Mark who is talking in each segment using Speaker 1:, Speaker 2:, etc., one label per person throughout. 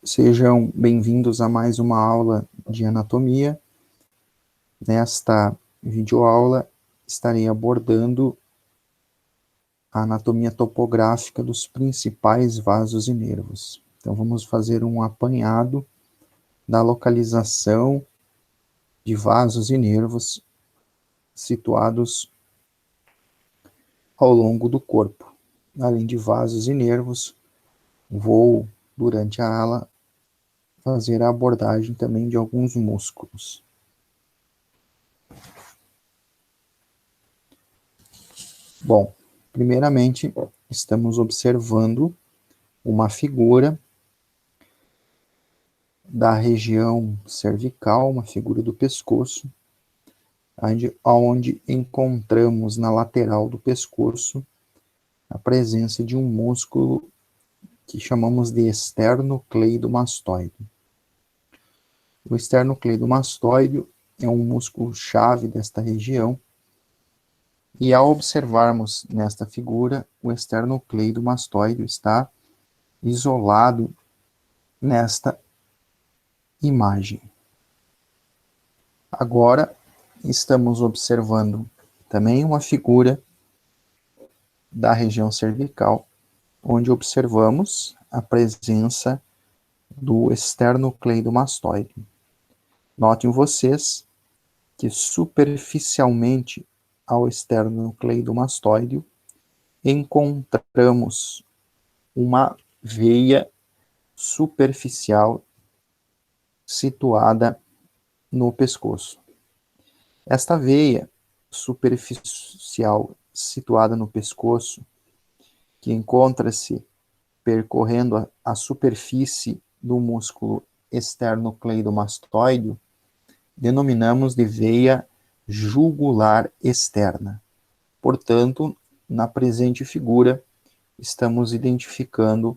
Speaker 1: Sejam bem-vindos a mais uma aula de anatomia. Nesta videoaula, estarei abordando a anatomia topográfica dos principais vasos e nervos. Então, vamos fazer um apanhado da localização de vasos e nervos situados ao longo do corpo. Além de vasos e nervos, vou, durante a aula, fazer a abordagem também de alguns músculos. Bom, primeiramente, estamos observando uma figura da região cervical, uma figura do pescoço, onde encontramos na lateral do pescoço a presença de um músculo que chamamos de esternocleidomastoide. O esternocleidomastoide é um músculo-chave desta região, e ao observarmos nesta figura, o esternocleidomastoide está isolado nesta imagem. Agora, estamos observando também uma figura da região cervical, onde observamos a presença do esternocleidomastoide. Notem vocês que superficialmente ao esternocleidomastoide encontramos uma veia superficial situada no pescoço. Esta veia superficial situada no pescoço, que encontra-se percorrendo a superfície do músculo esternocleidomastoide, denominamos de veia jugular externa. Portanto, na presente figura, estamos identificando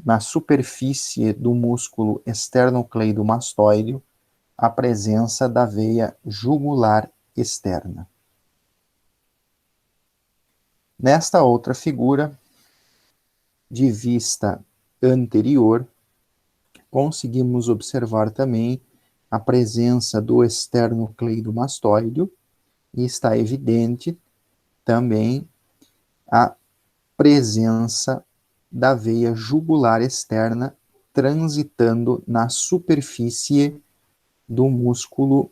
Speaker 1: na superfície do músculo esternocleidomastoide a presença da veia jugular externa. Nesta outra figura, de vista anterior, conseguimos observar também a presença do esternocleidomastoide e está evidente também a presença da veia jugular externa transitando na superfície do músculo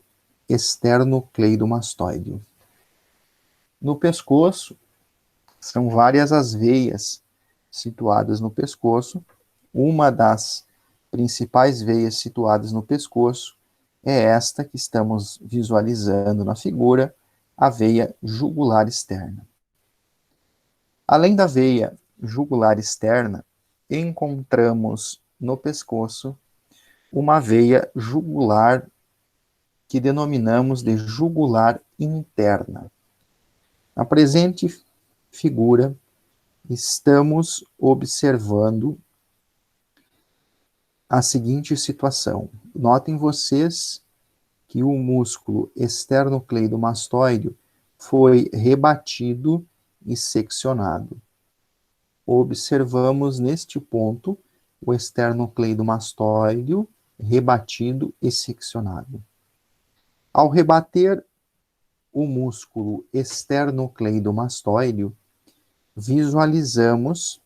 Speaker 1: esternocleidomastoide. No pescoço, são várias as veias situadas no pescoço. Uma das principais veias situadas no pescoço é esta que estamos visualizando na figura, a veia jugular externa. Além da veia jugular externa, encontramos no pescoço uma veia jugular que denominamos de jugular interna. Na presente figura, estamos observando a seguinte situação. Notem vocês que o músculo esternocleidomastoide foi rebatido e seccionado. Observamos neste ponto o esternocleidomastoide rebatido e seccionado. Ao rebater o músculo esternocleidomastoide, visualizamos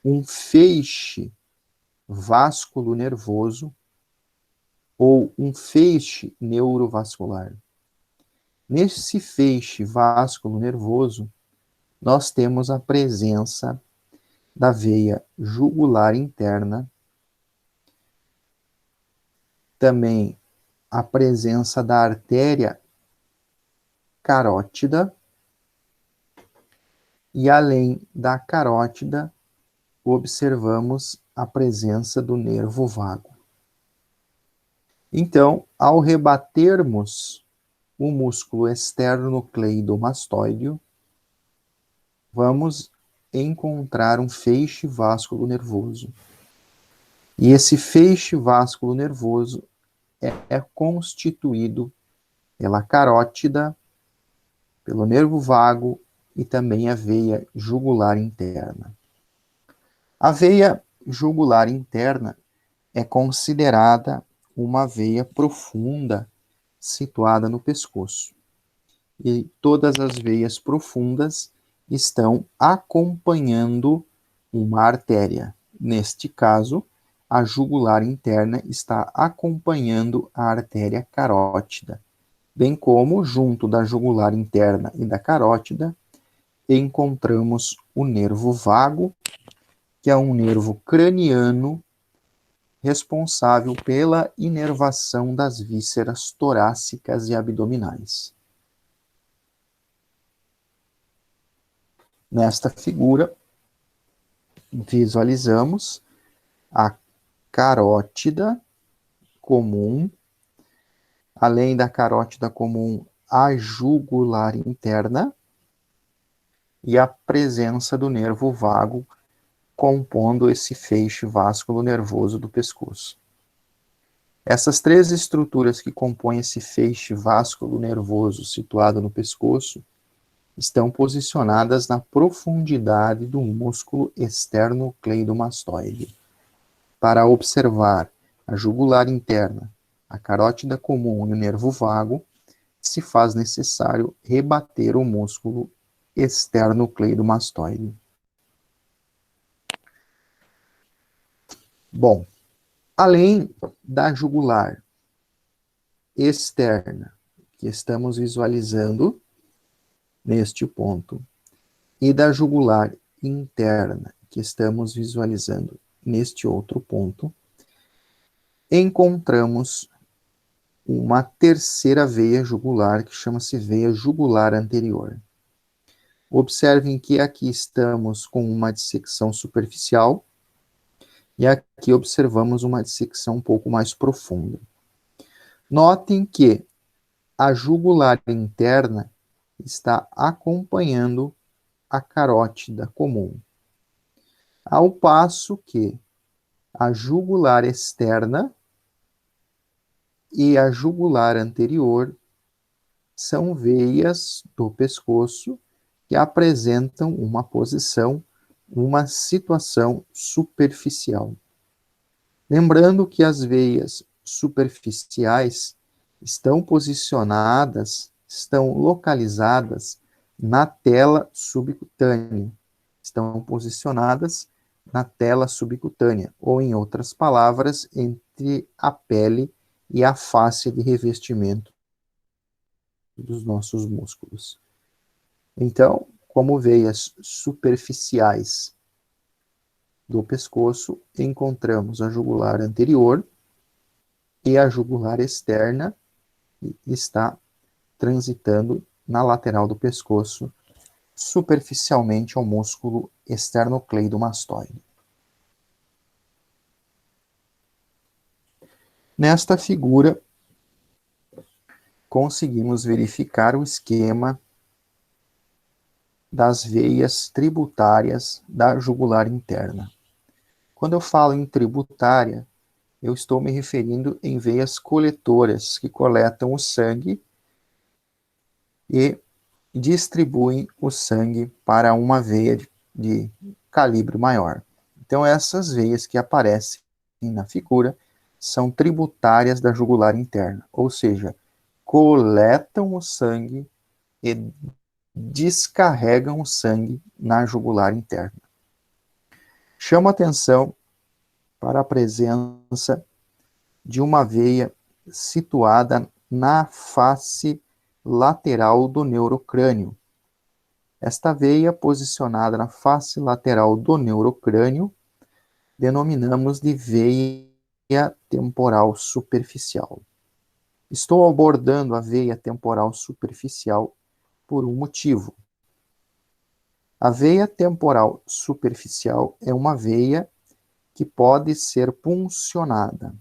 Speaker 1: um feixe vasculo-nervoso ou um feixe neurovascular. Nesse feixe vasculo-nervoso, nós temos a presença da veia jugular interna, também a presença da artéria carótida, e além da carótida, observamos a presença do nervo vago. Então, ao rebatermos o músculo esternocleidomastoide, vamos encontrar um feixe vasculo nervoso. E esse feixe vasculo nervoso é constituído pela carótida, pelo nervo vago e também a veia jugular interna. A veia jugular interna é considerada uma veia profunda situada no pescoço. E todas as veias profundas estão acompanhando uma artéria. Neste caso, a jugular interna está acompanhando a artéria carótida, bem como, junto da jugular interna e da carótida, encontramos o nervo vago, que é um nervo craniano responsável pela inervação das vísceras torácicas e abdominais. Nesta figura, visualizamos a carótida comum, além da carótida comum, a jugular interna e a presença do nervo vago compondo esse feixe vásculo nervoso do pescoço. Essas três estruturas que compõem esse feixe vásculo nervoso situado no pescoço estão posicionadas na profundidade do músculo esternocleidomastoide. Para observar a jugular interna, a carótida comum e o nervo vago, se faz necessário rebater o músculo esternocleidomastoide. Bom, além da jugular externa, que estamos visualizando neste ponto, e da jugular interna, que estamos visualizando neste outro ponto, encontramos uma terceira veia jugular, que chama-se veia jugular anterior. Observem que aqui estamos com uma dissecção superficial, e aqui observamos uma dissecção um pouco mais profunda. Notem que a jugular interna está acompanhando a carótida comum, ao passo que a jugular externa e a jugular anterior são veias do pescoço que apresentam uma posição, uma situação superficial. Lembrando que as veias superficiais estão posicionadas, estão localizadas na tela subcutânea. Estão posicionadas na tela subcutânea, ou em outras palavras, entre a pele e a face de revestimento dos nossos músculos. Então, como veias superficiais do pescoço, encontramos a jugular anterior e a jugular externa está transitando na lateral do pescoço, superficialmente ao músculo esternocleidomastoide. Nesta figura, conseguimos verificar o esquema das veias tributárias da jugular interna. Quando eu falo em tributária, eu estou me referindo em veias coletoras, que coletam o sangue e distribuem o sangue para uma veia de calibre maior. Então, essas veias que aparecem na figura são tributárias da jugular interna, ou seja, coletam o sangue e descarregam o sangue na jugular interna. Chama atenção para a presença de uma veia situada na face lateral do neurocrânio. Esta veia, posicionada na face lateral do neurocrânio, denominamos de veia temporal superficial. Estou abordando a veia temporal superficial por um motivo. A veia temporal superficial é uma veia que pode ser puncionada.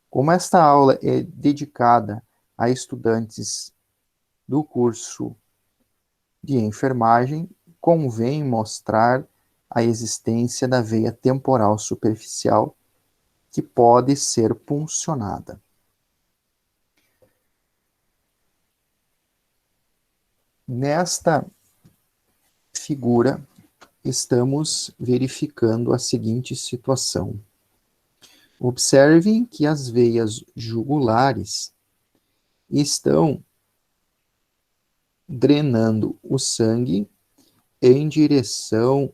Speaker 1: Como esta aula é dedicada a estudantes do curso de enfermagem, convém mostrar a existência da veia temporal superficial que pode ser puncionada. Nesta figura, estamos verificando a seguinte situação. Observem que as veias jugulares estão drenando o sangue em direção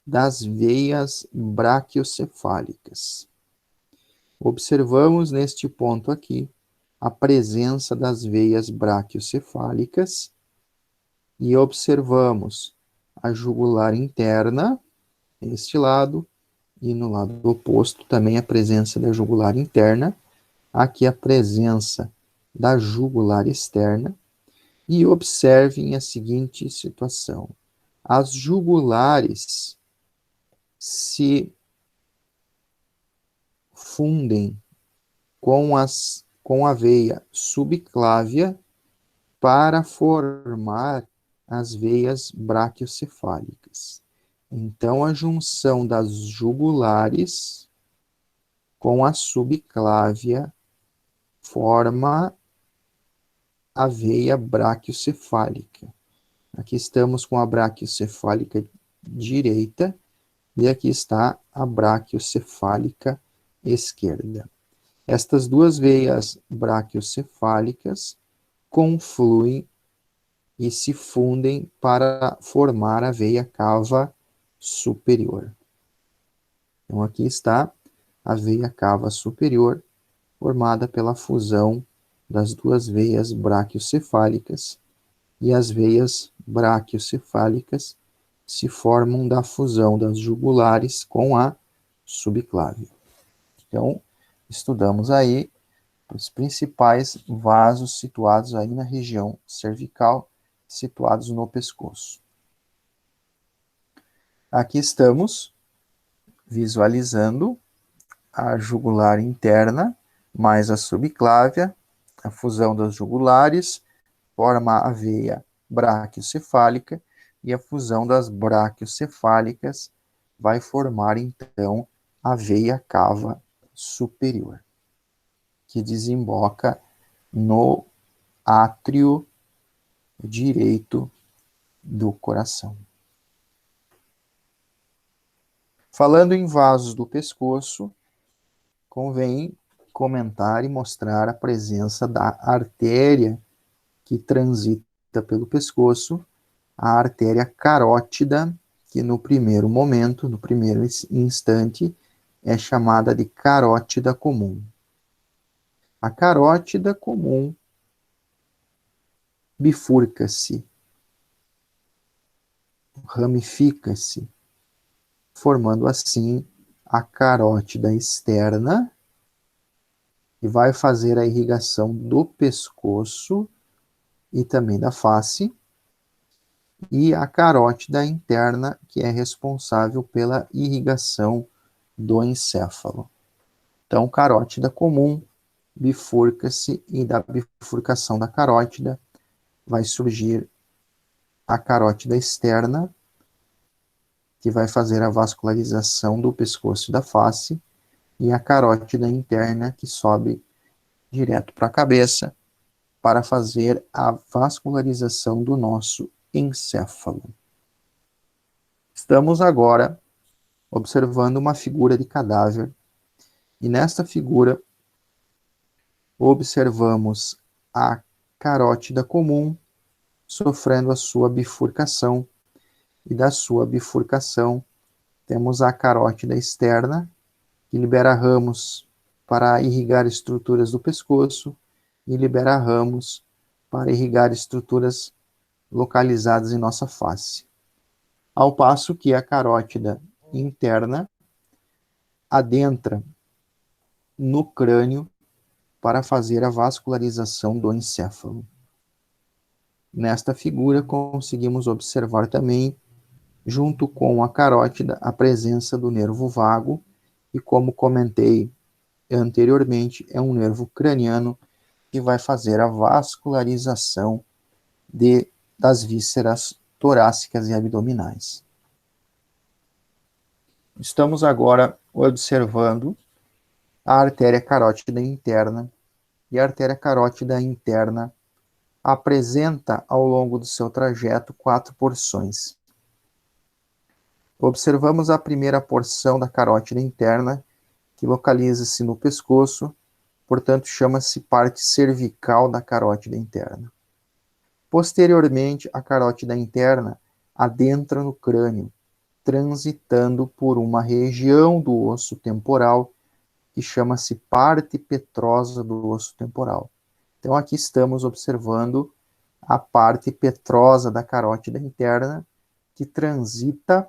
Speaker 1: das veias braquiocefálicas. Observamos neste ponto aqui a presença das veias braquiocefálicas e observamos a jugular interna, neste lado, e no lado oposto também a presença da jugular interna, aqui a presença da jugular externa, e observem a seguinte situação. As jugulares se fundem com a veia subclávia para formar as veias braquiocefálicas. Então, a junção das jugulares com a subclávia forma a veia braquiocefálica. Aqui estamos com a braquiocefálica direita e aqui está a braquiocefálica esquerda. Estas duas veias braquiocefálicas confluem e se fundem para formar a veia cava superior. Então, aqui está a veia cava superior, formada pela fusão das duas veias braquiocefálicas, e as veias braquiocefálicas se formam da fusão das jugulares com a subclávia. Então, estudamos aí os principais vasos situados aí na região cervical, situados no pescoço. Aqui estamos visualizando a jugular interna mais a subclávia, a fusão das jugulares forma a veia braquiocefálica e a fusão das braquiocefálicas vai formar então a veia cava superior, que desemboca no átrio direito do coração. Falando em vasos do pescoço, convém comentar e mostrar a presença da artéria que transita pelo pescoço, a artéria carótida, que no primeiro momento, no primeiro instante, é chamada de carótida comum. A carótida comum bifurca-se, ramifica-se, formando assim a carótida externa, que vai fazer a irrigação do pescoço e também da face, e a carótida interna, que é responsável pela irrigação do encéfalo. Então, carótida comum bifurca-se, e da bifurcação da carótida vai surgir a carótida externa, que vai fazer a vascularização do pescoço e da face, e a carótida interna, que sobe direto para a cabeça, para fazer a vascularização do nosso encéfalo. Estamos agora observando uma figura de cadáver, e nesta figura observamos a carótida comum sofrendo a sua bifurcação, e da sua bifurcação temos a carótida externa, que libera ramos para irrigar estruturas do pescoço e libera ramos para irrigar estruturas localizadas em nossa face. Ao passo que a carótida interna adentra no crânio para fazer a vascularização do encéfalo. Nesta figura conseguimos observar também, junto com a carótida, a presença do nervo vago, e como comentei anteriormente, é um nervo craniano que vai fazer a vascularização das vísceras torácicas e abdominais. Estamos agora observando a artéria carótida interna, e a artéria carótida interna apresenta ao longo do seu trajeto 4 porções. Observamos a primeira porção da carótida interna, que localiza-se no pescoço, portanto chama-se parte cervical da carótida interna. Posteriormente, a carótida interna adentra no crânio, transitando por uma região do osso temporal, que chama-se parte petrosa do osso temporal. Então, aqui estamos observando a parte petrosa da carótida interna, que transita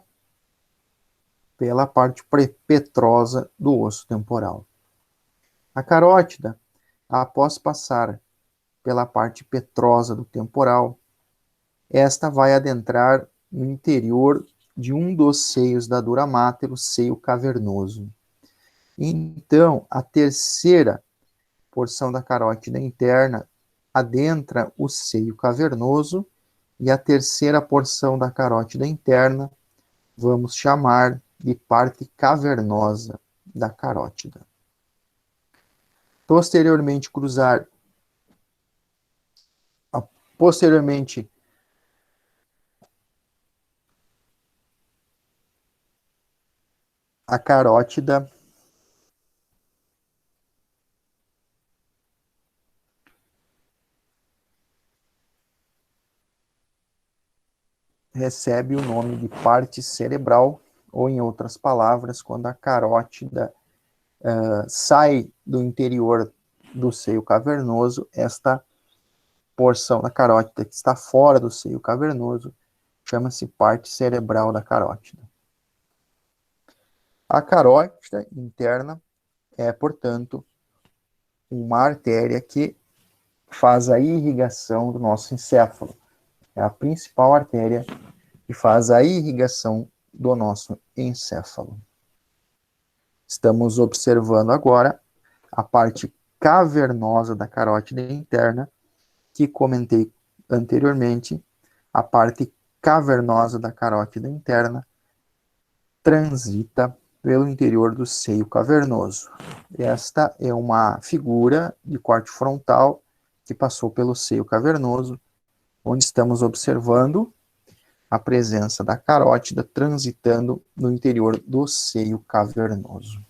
Speaker 1: pela parte petrosa do osso temporal. A carótida, após passar pela parte petrosa do temporal, esta vai adentrar no interior de um dos seios da dura mater, o seio cavernoso. Então, a terceira porção da carótida interna adentra o seio cavernoso, e a terceira porção da carótida interna vamos chamar de parte cavernosa da carótida. Posteriormente, a carótida recebe o nome de parte cerebral, ou em outras palavras, quando a carótida sai do interior do seio cavernoso, esta porção da carótida que está fora do seio cavernoso chama-se parte cerebral da carótida. A carótida interna é, portanto, uma artéria que faz a irrigação do nosso encéfalo. É a principal artéria que faz a irrigação do nosso encéfalo. Estamos observando agora a parte cavernosa da carótida interna, que comentei anteriormente. A parte cavernosa da carótida interna transita pelo interior do seio cavernoso. Esta é uma figura de corte frontal que passou pelo seio cavernoso, onde estamos observando a presença da carótida transitando no interior do seio cavernoso.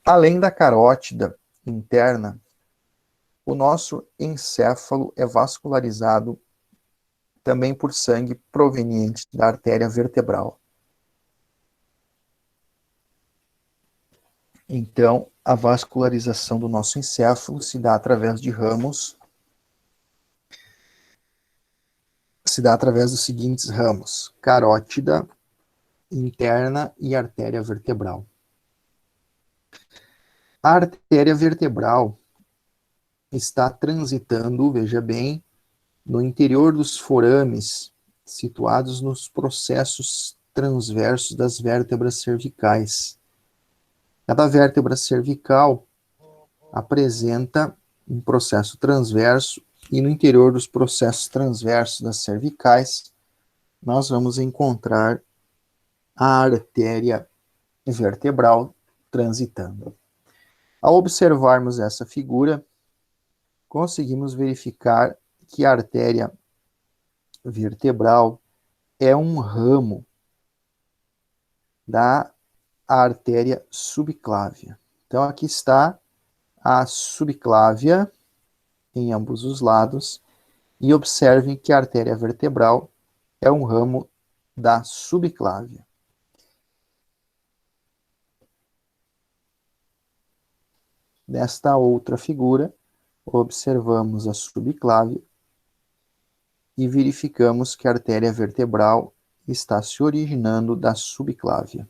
Speaker 1: Além da carótida interna, o nosso encéfalo é vascularizado também por sangue proveniente da artéria vertebral. Então, a vascularização do nosso encéfalo se dá através de ramos, se dá através dos seguintes ramos: carótida interna e artéria vertebral. A artéria vertebral está transitando, veja bem, no interior dos forames, situados nos processos transversos das vértebras cervicais. Cada vértebra cervical apresenta um processo transverso, e no interior dos processos transversos das cervicais, nós vamos encontrar a artéria vertebral transitando. Ao observarmos essa figura, conseguimos verificar que a artéria vertebral é um ramo da artéria subclávia. Então, aqui está a subclávia em ambos os lados, e observem que a artéria vertebral é um ramo da subclávia. Nesta outra figura, observamos a subclávia e verificamos que a artéria vertebral está se originando da subclávia.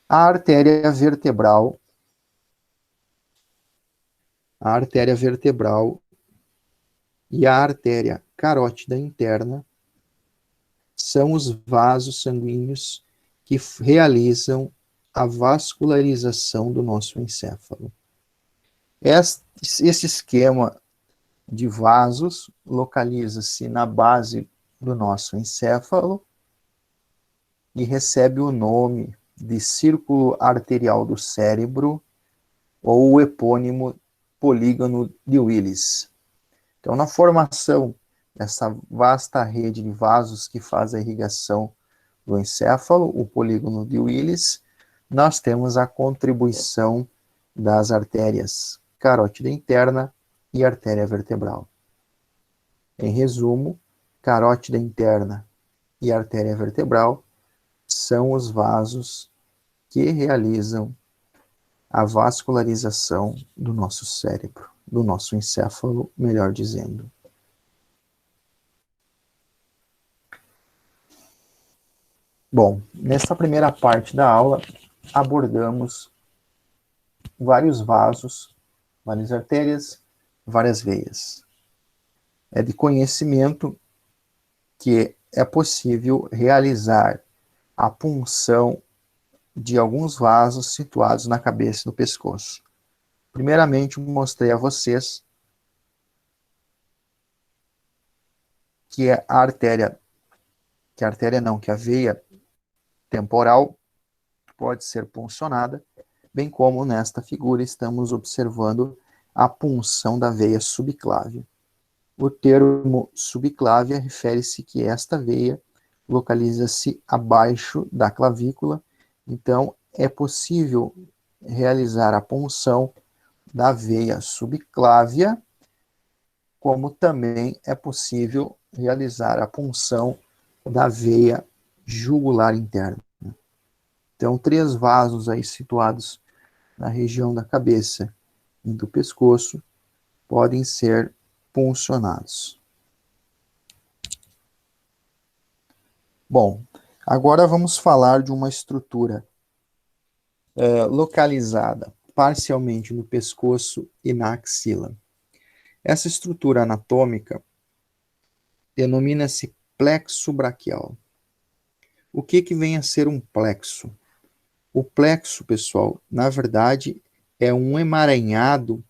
Speaker 1: A artéria vertebral e a artéria carótida interna são os vasos sanguíneos que realizam a vascularização do nosso encéfalo. Esse esquema de vasos localiza-se na base do nosso encéfalo e recebe o nome de círculo arterial do cérebro, ou o epônimo polígono de Willis. Então, na formação essa vasta rede de vasos que faz a irrigação do encéfalo, o polígono de Willis, nós temos a contribuição das artérias carótida interna e artéria vertebral. Em resumo, carótida interna e artéria vertebral são os vasos que realizam a vascularização do nosso cérebro, do nosso encéfalo, melhor dizendo. Bom, nesta primeira parte da aula, abordamos vários vasos, várias artérias, várias veias. É de conhecimento que é possível realizar a punção de alguns vasos situados na cabeça e no pescoço. Primeiramente, mostrei a vocês que a veia temporal pode ser puncionada, bem como nesta figura estamos observando a punção da veia subclávia. O termo subclávia refere-se que esta veia localiza-se abaixo da clavícula, então é possível realizar a punção da veia subclávia, como também é possível realizar a punção da veia jugular interna. Então, 3 vasos aí situados na região da cabeça e do pescoço podem ser puncionados. Bom, agora vamos falar de uma estrutura localizada parcialmente no pescoço e na axila. Essa estrutura anatômica denomina-se plexo braquial. O que vem a ser um plexo? O plexo, pessoal, na verdade, é um emaranhado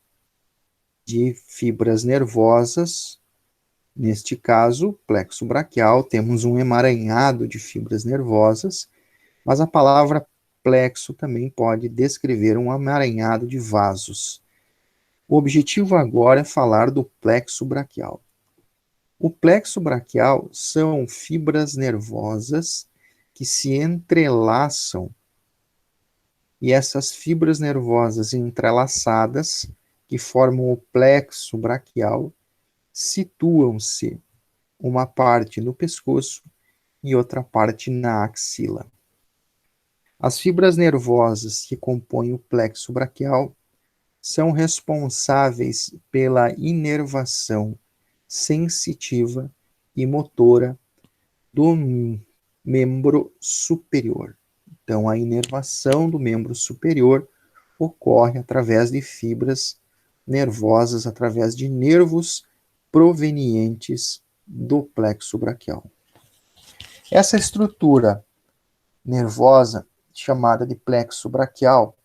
Speaker 1: de fibras nervosas. Neste caso, plexo braquial, temos um emaranhado de fibras nervosas, mas a palavra plexo também pode descrever um emaranhado de vasos. O objetivo agora é falar do plexo braquial. O plexo braquial são fibras nervosas que se entrelaçam, e essas fibras nervosas entrelaçadas, que formam o plexo braquial, situam-se uma parte no pescoço e outra parte na axila. As fibras nervosas que compõem o plexo braquial são responsáveis pela inervação sensitiva e motora do membro superior. Então, a inervação do membro superior ocorre através de fibras nervosas, através de nervos provenientes do plexo braquial. Essa estrutura nervosa, chamada de plexo braquial,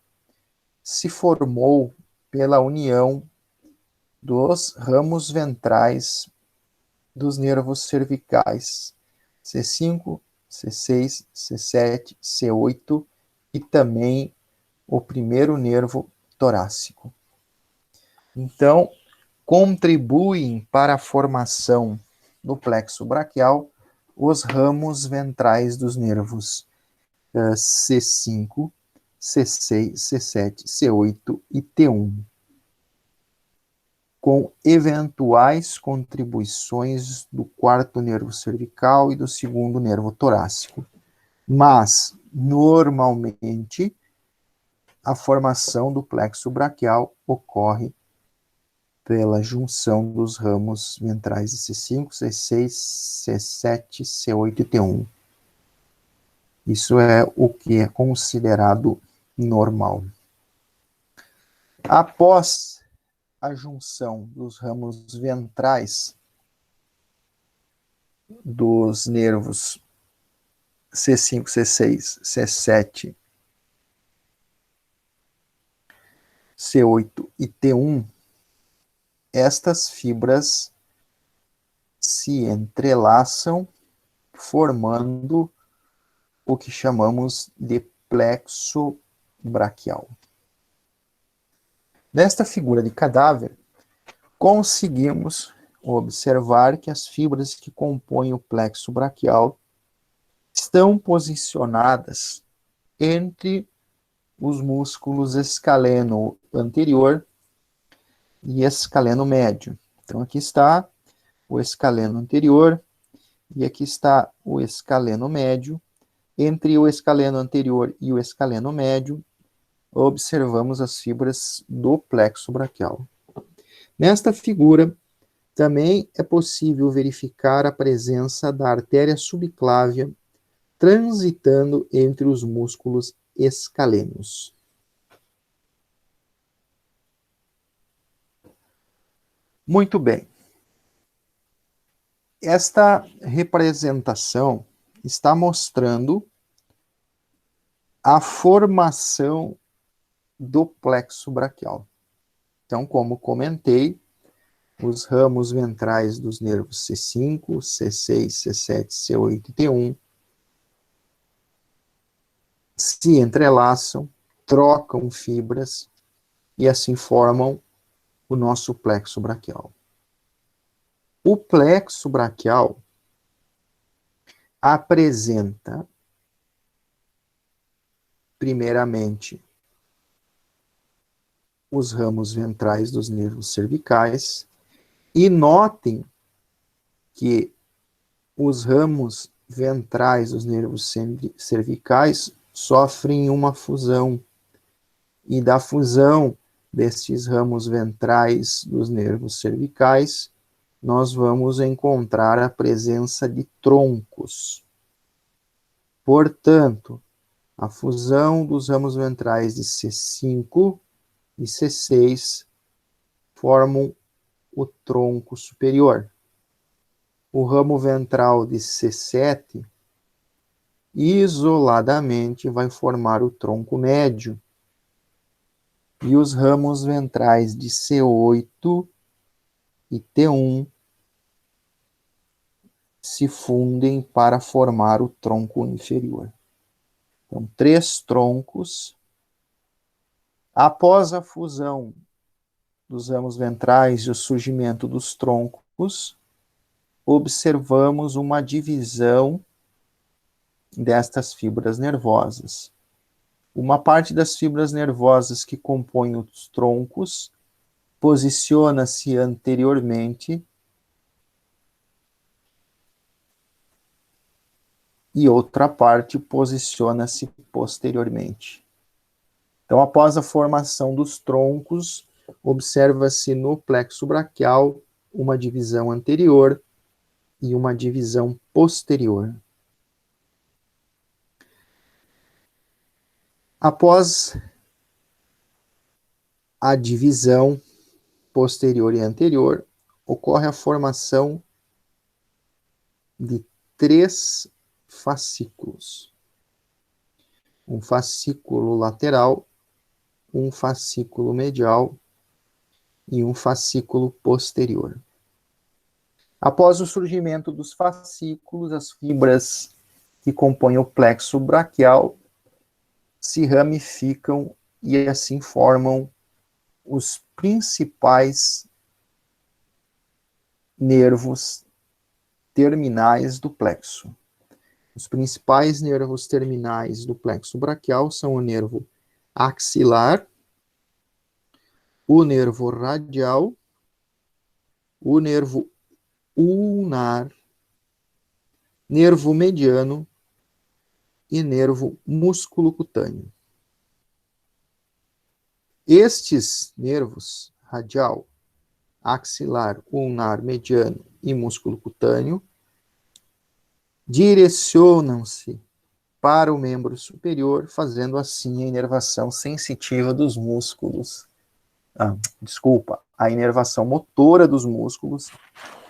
Speaker 1: se formou pela união dos ramos ventrais dos nervos cervicais, C5, C6, C7, C8 e também o primeiro nervo torácico. Então, contribuem para a formação do plexo braquial os ramos ventrais dos nervos C5, C6, C7, C8 e T1, com eventuais contribuições do quarto nervo cervical e do segundo nervo torácico. Mas, normalmente, a formação do plexo braquial ocorre pela junção dos ramos ventrais de C5, C6, C7, C8 e T1. Isso é o que é considerado normal. Após a junção dos ramos ventrais dos nervos C5, C6, C7, C8 e T1, estas fibras se entrelaçam, formando o que chamamos de plexo braquial. Nesta figura de cadáver, conseguimos observar que as fibras que compõem o plexo braquial estão posicionadas entre os músculos escaleno anterior e escaleno médio. Então, aqui está o escaleno anterior e aqui está o escaleno médio. Entre o escaleno anterior e o escaleno médio, observamos as fibras do plexo braquial. Nesta figura, também é possível verificar a presença da artéria subclávia transitando entre os músculos escalenos. Muito bem. Esta representação está mostrando a formação do plexo braquial. Então, como comentei, os ramos ventrais dos nervos C5, C6, C7, C8 e T1 se entrelaçam, trocam fibras e assim formam o nosso plexo braquial. O plexo braquial apresenta, primeiramente, os ramos ventrais dos nervos cervicais, e notem que os ramos ventrais dos nervos cervicais sofrem uma fusão, e da fusão destes ramos ventrais dos nervos cervicais, nós vamos encontrar a presença de troncos. Portanto, a fusão dos ramos ventrais de C5 e C6 formam o tronco superior. O ramo ventral de C7 isoladamente vai formar o tronco médio. E os ramos ventrais de C8 e T1 se fundem para formar o tronco inferior. Então, 3 troncos. Após a fusão dos ramos ventrais e o surgimento dos troncos, observamos uma divisão destas fibras nervosas. Uma parte das fibras nervosas que compõem os troncos posiciona-se anteriormente e outra parte posiciona-se posteriormente. Então, após a formação dos troncos, observa-se no plexo braquial uma divisão anterior e uma divisão posterior. Após a divisão posterior e anterior, ocorre a formação de 3 fascículos. Um fascículo lateral, um fascículo medial e um fascículo posterior. Após o surgimento dos fascículos, as fibras que compõem o plexo braquial se ramificam e assim formam os principais nervos terminais do plexo. Os principais nervos terminais do plexo braquial são o nervo axilar, o nervo radial, o nervo ulnar, nervo mediano e nervo músculo cutâneo. Estes nervos, radial, axilar, ulnar, mediano e músculo cutâneo, direcionam-se para o membro superior, fazendo assim a inervação sensitiva dos músculos. A inervação motora dos músculos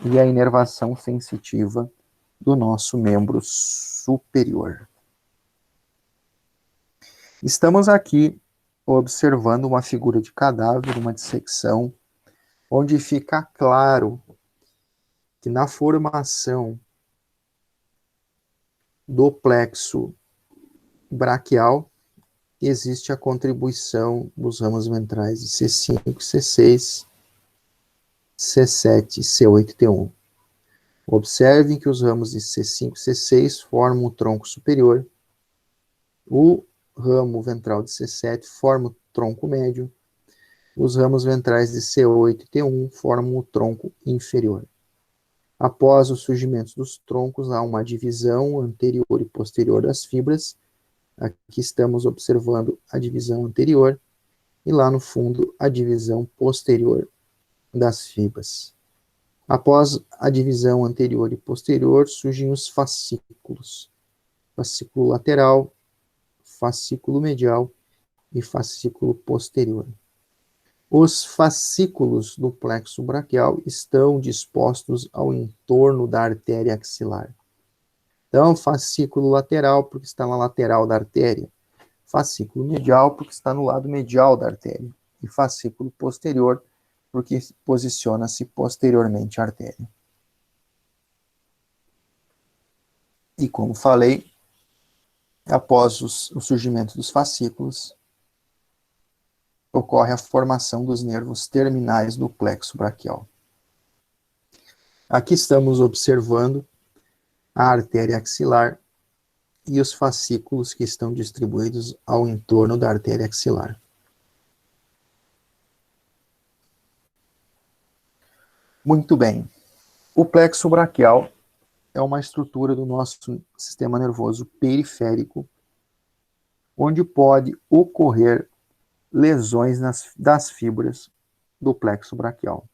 Speaker 1: e a inervação sensitiva do nosso membro superior. Estamos aqui observando uma figura de cadáver, uma dissecção, onde fica claro que na formação do plexo braquial existe a contribuição dos ramos ventrais de C5 e C6 C7, C8 e T1. Observem que os ramos de C5 e C6 formam o tronco superior, o ramo ventral de C7 forma o tronco médio, os ramos ventrais de C8 e T1 formam o tronco inferior. Após o surgimento dos troncos, há uma divisão anterior e posterior das fibras. Aqui estamos observando a divisão anterior e lá no fundo a divisão posterior das fibras. Após a divisão anterior e posterior, surgem os fascículos. Fascículo lateral, fascículo medial e fascículo posterior. Os fascículos do plexo braquial estão dispostos ao entorno da artéria axilar. Então, fascículo lateral, porque está na lateral da artéria. Fascículo medial, porque está no lado medial da artéria. E fascículo posterior, porque posiciona-se posteriormente à artéria. E como falei, após o surgimento dos fascículos, ocorre a formação dos nervos terminais do plexo braquial. Aqui estamos observando a artéria axilar e os fascículos que estão distribuídos ao entorno da artéria axilar. Muito bem. O plexo braquial é uma estrutura do nosso sistema nervoso periférico, onde pode ocorrer lesões das fibras do plexo braquial.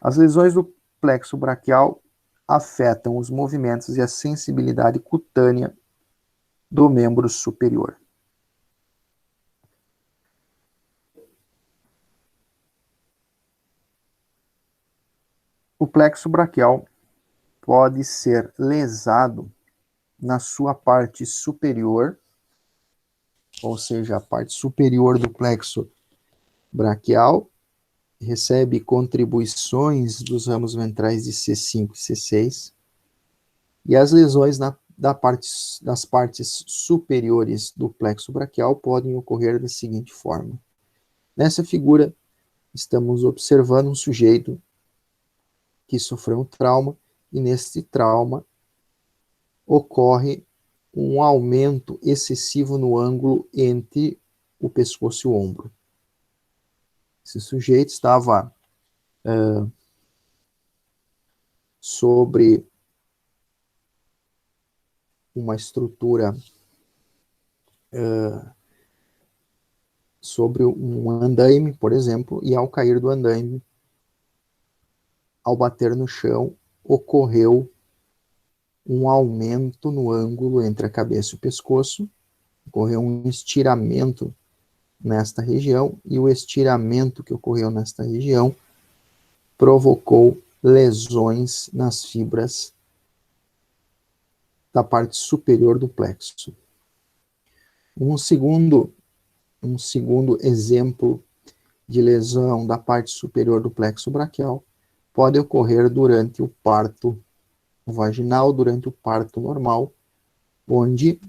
Speaker 1: As lesões do plexo braquial afetam os movimentos e a sensibilidade cutânea do membro superior. O plexo braquial pode ser lesado na sua parte superior, ou seja, a parte superior do plexo braquial recebe contribuições dos ramos ventrais de C5 e C6, e as lesões das partes superiores do plexo braquial podem ocorrer da seguinte forma. Nessa figura, estamos observando um sujeito que sofreu um trauma, e nesse trauma ocorre um aumento excessivo no ângulo entre o pescoço e o ombro. Esse sujeito estava sobre uma estrutura, sobre um andaime, por exemplo, e ao cair do andaime, ao bater no chão, ocorreu um aumento no ângulo entre a cabeça e o pescoço, ocorreu um estiramento nesta região, e o estiramento que ocorreu nesta região provocou lesões nas fibras da parte superior do plexo. Um segundo exemplo de lesão da parte superior do plexo braquial pode ocorrer durante o parto vaginal, durante o parto normal, onde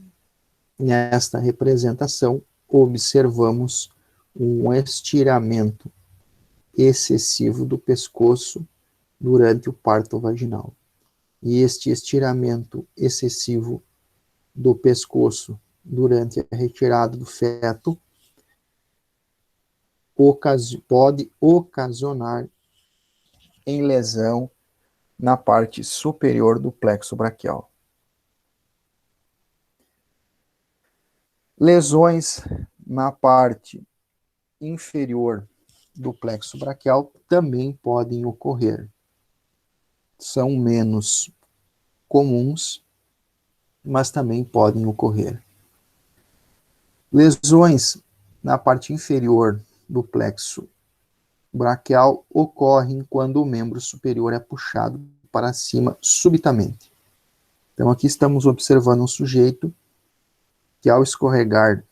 Speaker 1: nesta representação observamos um estiramento excessivo do pescoço durante o parto vaginal. E este estiramento excessivo do pescoço durante a retirada do feto pode ocasionar em lesão na parte superior do plexo braquial. Lesões na parte inferior do plexo braquial também podem ocorrer. São menos comuns, mas também podem ocorrer. Lesões na parte inferior do plexo braquial ocorrem quando o membro superior é puxado para cima subitamente. Então aqui estamos observando um sujeito que, ao escorregar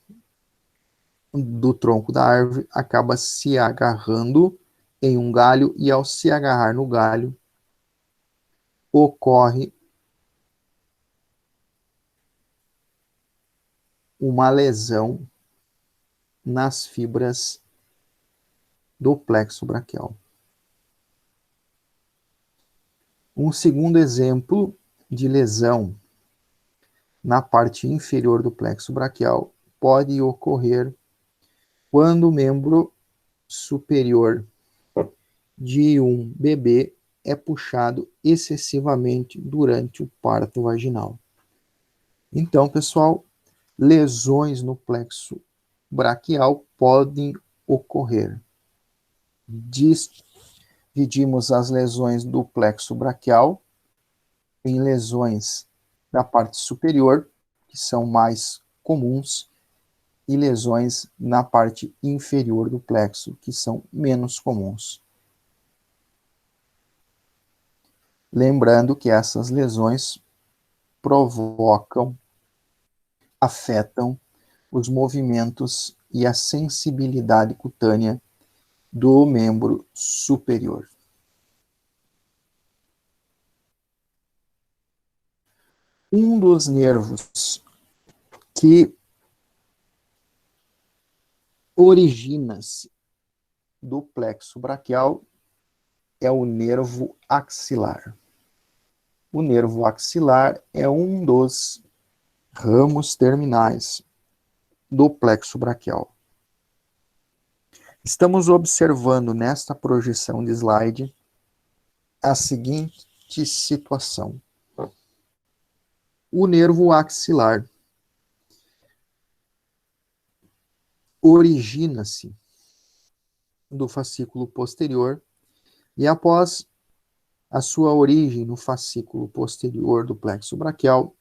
Speaker 1: do tronco da árvore, acaba se agarrando em um galho, e ao se agarrar no galho, ocorre uma lesão nas fibras do plexo braquial. Um segundo exemplo de lesão na parte inferior do plexo braquial pode ocorrer quando o membro superior de um bebê é puxado excessivamente durante o parto vaginal. Então, pessoal, lesões no plexo braquial podem ocorrer. Dividimos as lesões do plexo braquial em lesões da parte superior, que são mais comuns, e lesões na parte inferior do plexo, que são menos comuns. Lembrando que essas lesões afetam os movimentos e a sensibilidade cutânea do membro superior. Um dos nervos que origina-se do plexo braquial é o nervo axilar. O nervo axilar é um dos ramos terminais do plexo braquial. Estamos observando nesta projeção de slide a seguinte situação. O nervo axilar origina-se do fascículo posterior e após a sua origem no fascículo posterior do plexo braquial,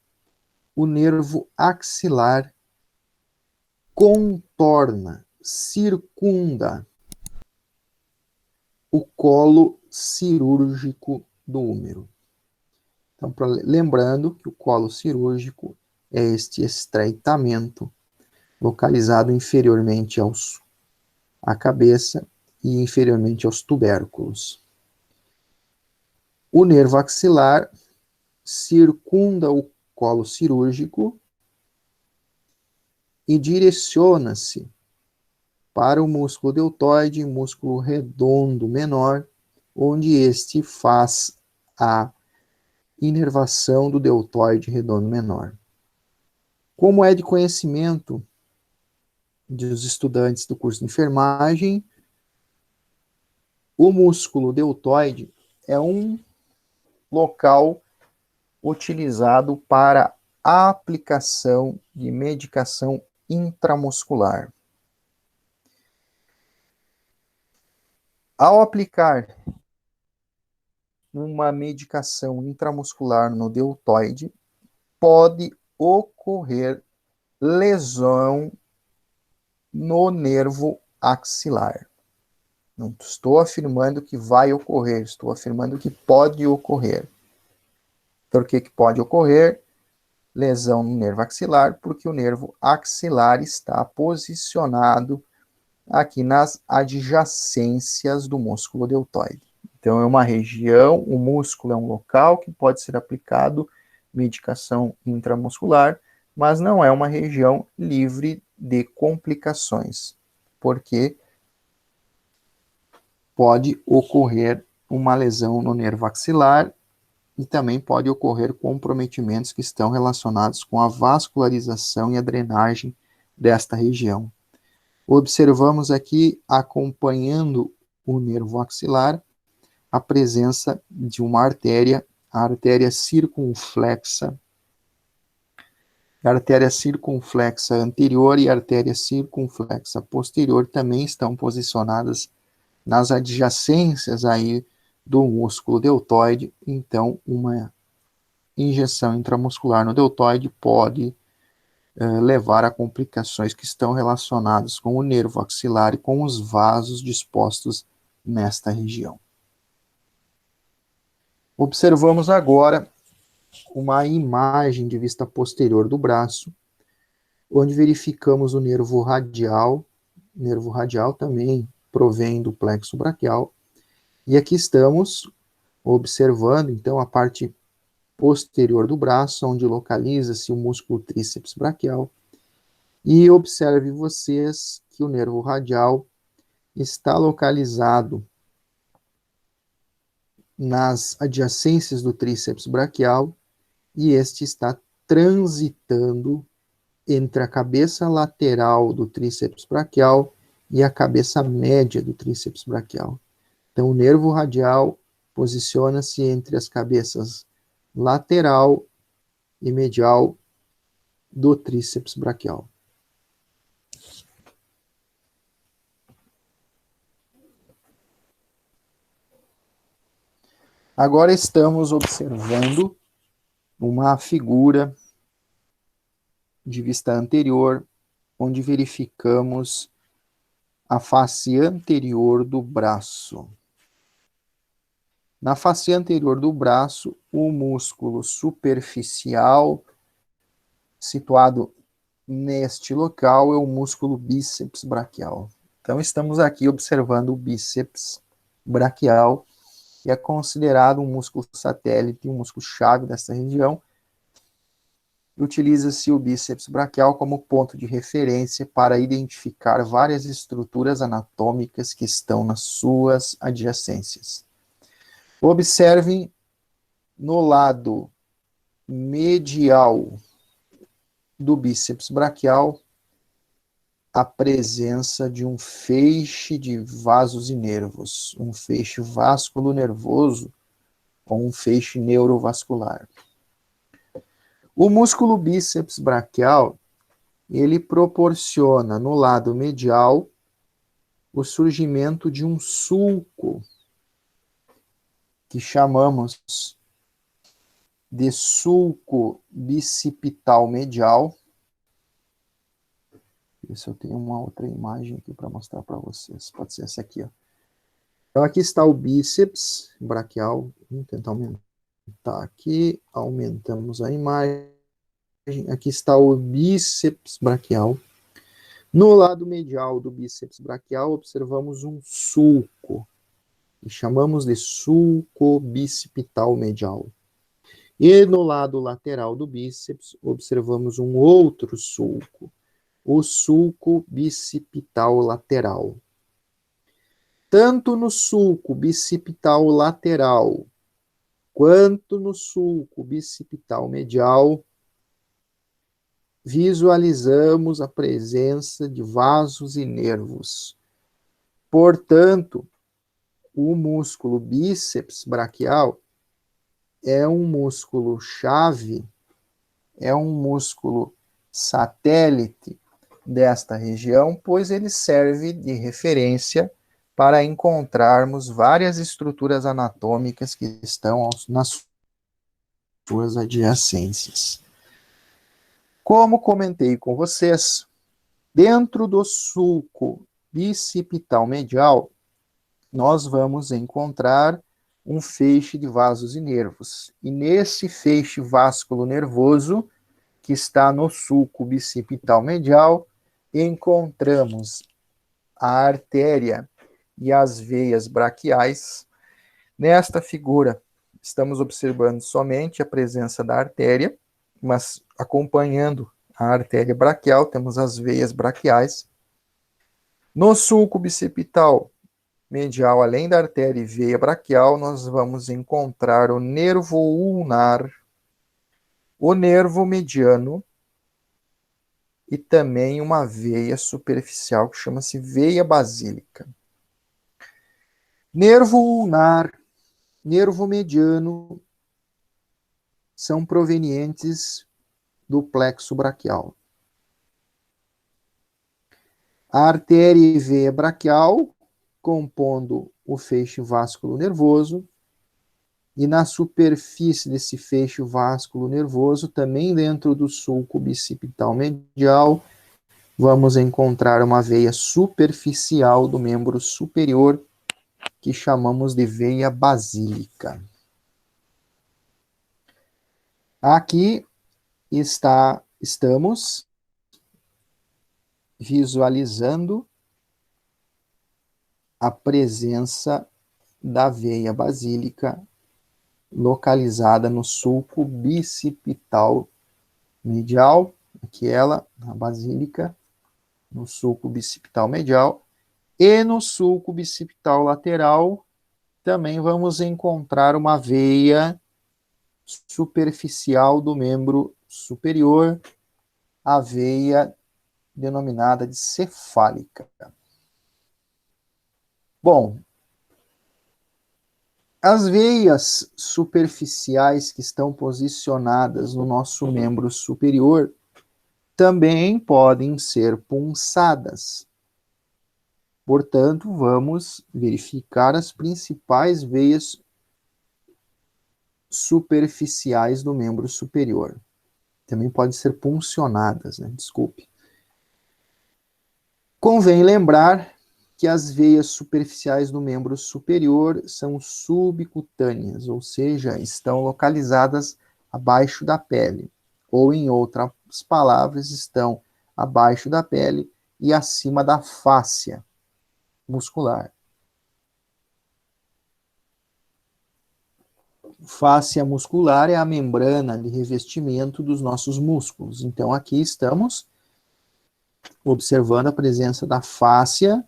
Speaker 1: o nervo axilar contorna, circunda o colo cirúrgico do úmero. Então, lembrando que o colo cirúrgico é este estreitamento localizado inferiormente à cabeça e inferiormente aos tubérculos. O nervo axilar circunda o colo cirúrgico e direciona-se para o músculo deltoide, músculo redondo menor, onde este faz a inervação do deltoide redondo menor. Como é de conhecimento dos estudantes do curso de enfermagem, o músculo deltoide é um local utilizado para a aplicação de medicação intramuscular. Ao aplicar uma medicação intramuscular no deltoide, pode ocorrer lesão no nervo axilar. Não estou afirmando que vai ocorrer, estou afirmando que pode ocorrer. Por que pode ocorrer lesão no nervo axilar? Porque o nervo axilar está posicionado aqui nas adjacências do músculo deltoide. Então, é uma região, o músculo é um local que pode ser aplicado medicação intramuscular, mas não é uma região livre de complicações, porque pode ocorrer uma lesão no nervo axilar e também pode ocorrer comprometimentos que estão relacionados com a vascularização e a drenagem desta região. Observamos aqui, acompanhando o nervo axilar, a presença de uma artéria, a artéria circunflexa anterior e a artéria circunflexa posterior também estão posicionadas nas adjacências aí do músculo deltoide. Então, uma injeção intramuscular no deltoide pode levar a complicações que estão relacionadas com o nervo axilar e com os vasos dispostos nesta região. Observamos agora uma imagem de vista posterior do braço, onde verificamos o nervo radial também provém do plexo braquial, e aqui estamos observando, então, a parte posterior do braço, onde localiza-se o músculo tríceps braquial, e observe vocês que o nervo radial está localizado nas adjacências do tríceps braquial e este está transitando entre a cabeça lateral do tríceps braquial e a cabeça média do tríceps braquial. Então, o nervo radial posiciona-se entre as cabeças lateral e medial do tríceps braquial. Agora estamos observando uma figura de vista anterior, onde verificamos a face anterior do braço. Na face anterior do braço, o músculo superficial situado neste local é o músculo bíceps braquial. Então, estamos aqui observando o bíceps braquial, que é considerado um músculo satélite, um músculo-chave dessa região. Utiliza-se o bíceps braquial como ponto de referência para identificar várias estruturas anatômicas que estão nas suas adjacências. Observem no lado medial do bíceps braquial a presença de um feixe de vasos e nervos, um feixe vasculo-nervoso ou um feixe neurovascular. O músculo bíceps braquial, ele proporciona no lado medial o surgimento de um sulco, que chamamos de sulco bicipital medial. Ver se eu tenho uma outra imagem aqui para mostrar para vocês. Pode ser essa aqui, ó. Então, aqui está o bíceps braquial. Vamos tentar aumentar aqui. Aumentamos a imagem. Aqui está o bíceps braquial. No lado medial do bíceps braquial, observamos um sulco, que chamamos de sulco bicipital medial. E no lado lateral do bíceps, observamos um outro sulco, o sulco bicipital lateral. Tanto no sulco bicipital lateral, quanto no sulco bicipital medial, visualizamos a presença de vasos e nervos. Portanto, o músculo bíceps braquial é um músculo chave, é um músculo satélite desta região, pois ele serve de referência para encontrarmos várias estruturas anatômicas que estão nas suas adjacências. Como comentei com vocês, dentro do sulco bicipital medial, nós vamos encontrar um feixe de vasos e nervos. E nesse feixe vasculo-nervoso, que está no sulco bicipital medial, encontramos a artéria e as veias braquiais. Nesta figura, estamos observando somente a presença da artéria, mas acompanhando a artéria braquial, temos as veias braquiais. No sulco bicipital medial, além da artéria e veia braquial, nós vamos encontrar o nervo ulnar, o nervo mediano e também uma veia superficial que chama-se veia basílica. Nervo ulnar, nervo mediano são provenientes do plexo braquial. A artéria e veia braquial compondo o feixe vasculo nervoso, e na superfície desse feixe vasculo nervoso, também dentro do sulco bicipital medial, vamos encontrar uma veia superficial do membro superior, que chamamos de veia basílica. Aqui estamos visualizando a presença da veia basílica localizada no sulco bicipital medial, aqui ela, a basílica, no sulco bicipital medial, e no sulco bicipital lateral, também vamos encontrar uma veia superficial do membro superior, a veia denominada de cefálica. Bom, as veias superficiais que estão posicionadas no nosso membro superior também podem ser punçadas. Portanto, vamos verificar as principais veias superficiais do membro superior. Também podem ser puncionadas, né? Desculpe. Convém lembrar que as veias superficiais do membro superior são subcutâneas, ou seja, estão localizadas abaixo da pele, ou em outras palavras, estão abaixo da pele e acima da fáscia muscular. Fáscia muscular é a membrana de revestimento dos nossos músculos. Então, aqui estamos observando a presença da fáscia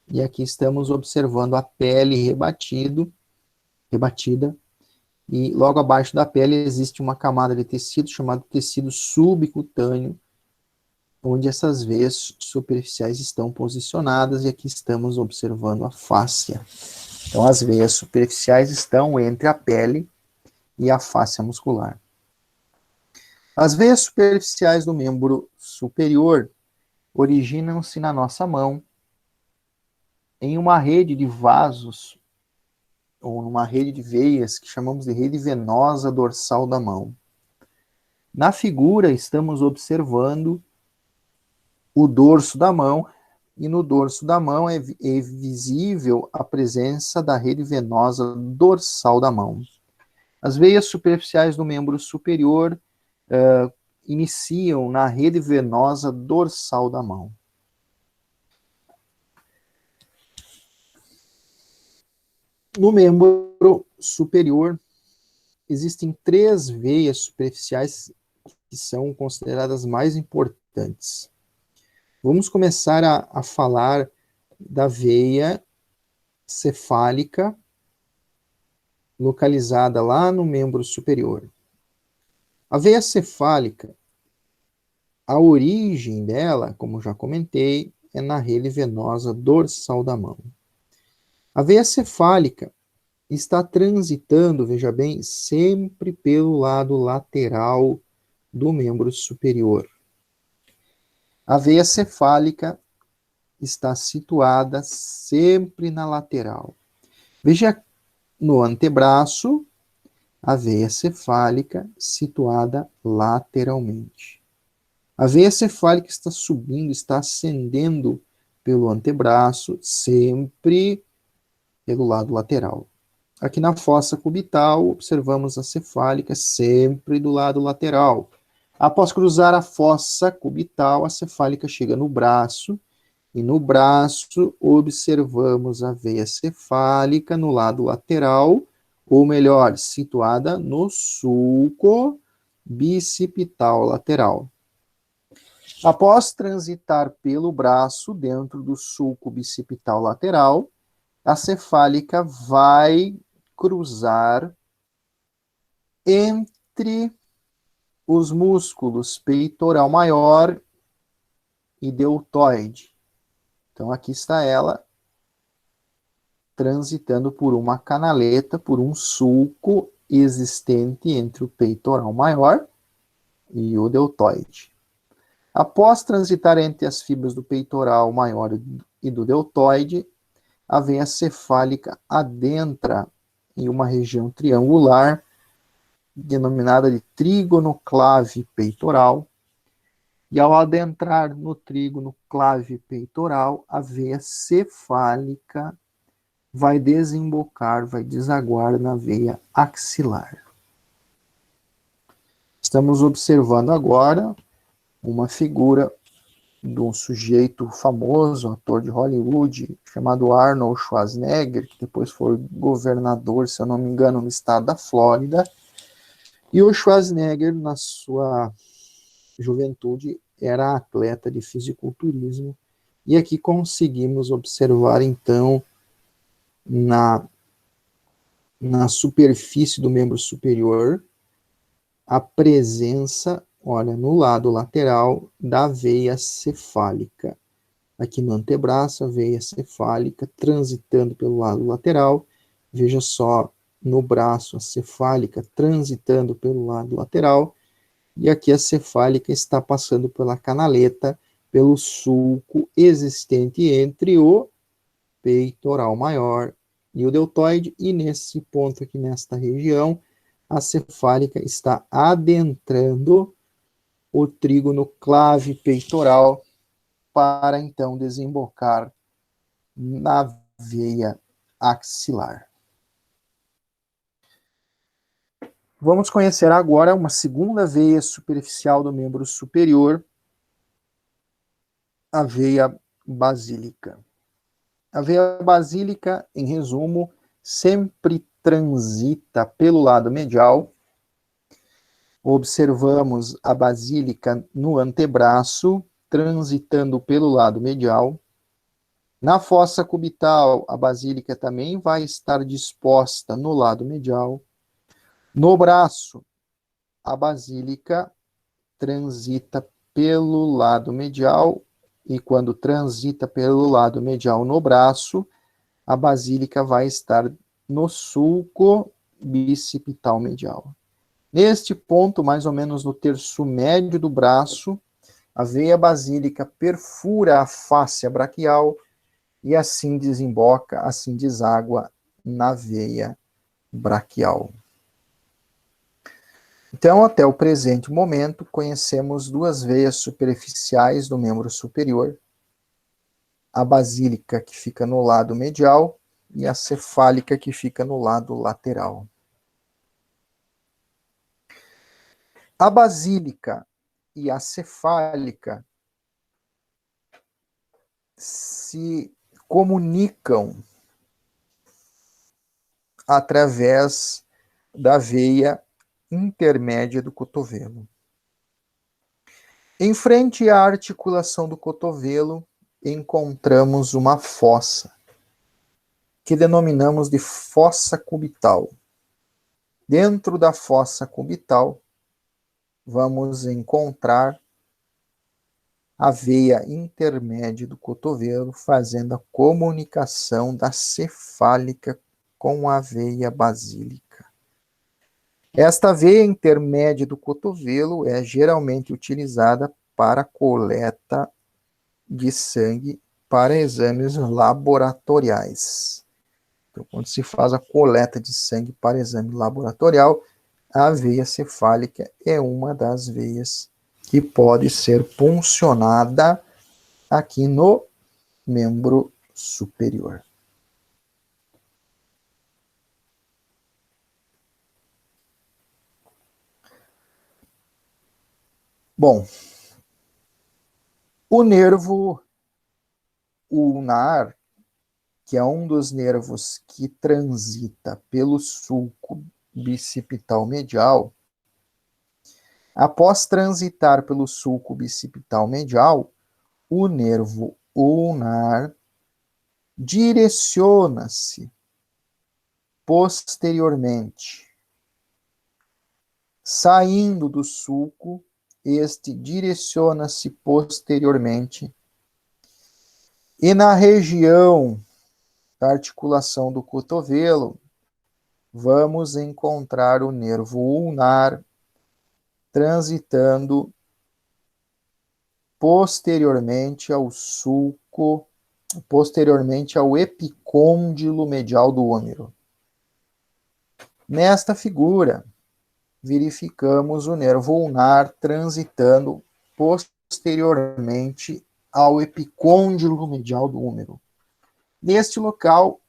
Speaker 1: e aqui estamos observando a pele rebatida, e logo abaixo da pele existe uma camada de tecido chamado tecido subcutâneo, onde essas veias superficiais estão posicionadas, e aqui estamos observando a fáscia. Então, as veias superficiais estão entre a pele e a fáscia muscular. As veias superficiais do membro superior originam-se na nossa mão, em uma rede de vasos, ou numa rede de veias, que chamamos de rede venosa dorsal da mão. Na figura, estamos observando o dorso da mão, e no dorso da mão é visível a presença da rede venosa dorsal da mão. As veias superficiais do membro superior iniciam na rede venosa dorsal da mão. No membro superior, existem 3 veias superficiais que são consideradas mais importantes. Vamos começar a falar da veia cefálica, localizada lá no membro superior. A veia cefálica, a origem dela, como já comentei, é na rede venosa dorsal da mão. A veia cefálica está transitando, veja bem, sempre pelo lado lateral do membro superior. A veia cefálica está situada sempre na lateral. Veja no antebraço, a veia cefálica situada lateralmente. A veia cefálica está subindo, está ascendendo pelo antebraço, sempre pelo lado lateral. Aqui na fossa cubital, observamos a cefálica sempre do lado lateral. Após cruzar a fossa cubital, a cefálica chega no braço, e no braço observamos a veia cefálica no lado lateral, ou melhor, situada no sulco bicipital lateral. Após transitar pelo braço dentro do sulco bicipital lateral, a cefálica vai cruzar entre os músculos peitoral maior e deltoide. Então, aqui está ela transitando por uma canaleta, por um sulco existente entre o peitoral maior e o deltoide. Após transitar entre as fibras do peitoral maior e do deltoide, a veia cefálica adentra em uma região triangular, denominada de trígono clave peitoral, e ao adentrar no trígono clave peitoral, a veia cefálica vai desembocar, vai desaguar na veia axilar. Estamos observando agora uma figura de um sujeito famoso, ator de Hollywood, chamado Arnold Schwarzenegger, que depois foi governador, se eu não me engano, no estado da Flórida. E o Schwarzenegger, na sua juventude, era atleta de fisiculturismo. E aqui conseguimos observar, então, na na superfície do membro superior a presença, olha, no lado lateral da veia cefálica. Aqui no antebraço, a veia cefálica transitando pelo lado lateral. Veja só, no braço, a cefálica transitando pelo lado lateral. E aqui a cefálica está passando pela canaleta, pelo sulco existente entre o peitoral maior e o deltoide, e nesse ponto aqui, nesta região, a cefálica está adentrando o trígono clave peitoral para então desembocar na veia axilar. Vamos conhecer agora uma segunda veia superficial do membro superior, a veia basílica. A veia basílica, em resumo, sempre transita pelo lado medial. Observamos a basílica no antebraço, transitando pelo lado medial. Na fossa cubital, a basílica também vai estar disposta no lado medial. No braço, a basílica transita pelo lado medial, e quando transita pelo lado medial no braço, a basílica vai estar no sulco bicipital medial. Neste ponto, mais ou menos no terço médio do braço, a veia basílica perfura a fáscia braquial e assim desemboca, assim deságua na veia braquial. Então, até o presente momento, conhecemos duas veias superficiais do membro superior, a basílica, que fica no lado medial, e a cefálica, que fica no lado lateral. A basílica e a cefálica se comunicam através da veia intermédia do cotovelo. Em frente à articulação do cotovelo, encontramos uma fossa, que denominamos de fossa cubital. Dentro da fossa cubital, vamos encontrar a veia intermédia do cotovelo, fazendo a comunicação da cefálica com a veia basílica. Esta veia intermédia do cotovelo é geralmente utilizada para coleta de sangue para exames laboratoriais. Então, quando se faz a coleta de sangue para exame laboratorial, a veia cefálica é uma das veias que pode ser puncionada aqui no membro superior. Bom, o nervo ulnar, que é um dos nervos que transita pelo sulco bicipital medial, após transitar pelo sulco bicipital medial, o nervo ulnar direciona-se posteriormente. Saindo do sulco, este direciona-se posteriormente e na região da articulação do cotovelo, vamos encontrar o nervo ulnar transitando posteriormente ao sulco, posteriormente ao epicôndilo medial do úmero. Nesta figura, verificamos o nervo ulnar transitando posteriormente ao epicôndilo medial do úmero. Neste local,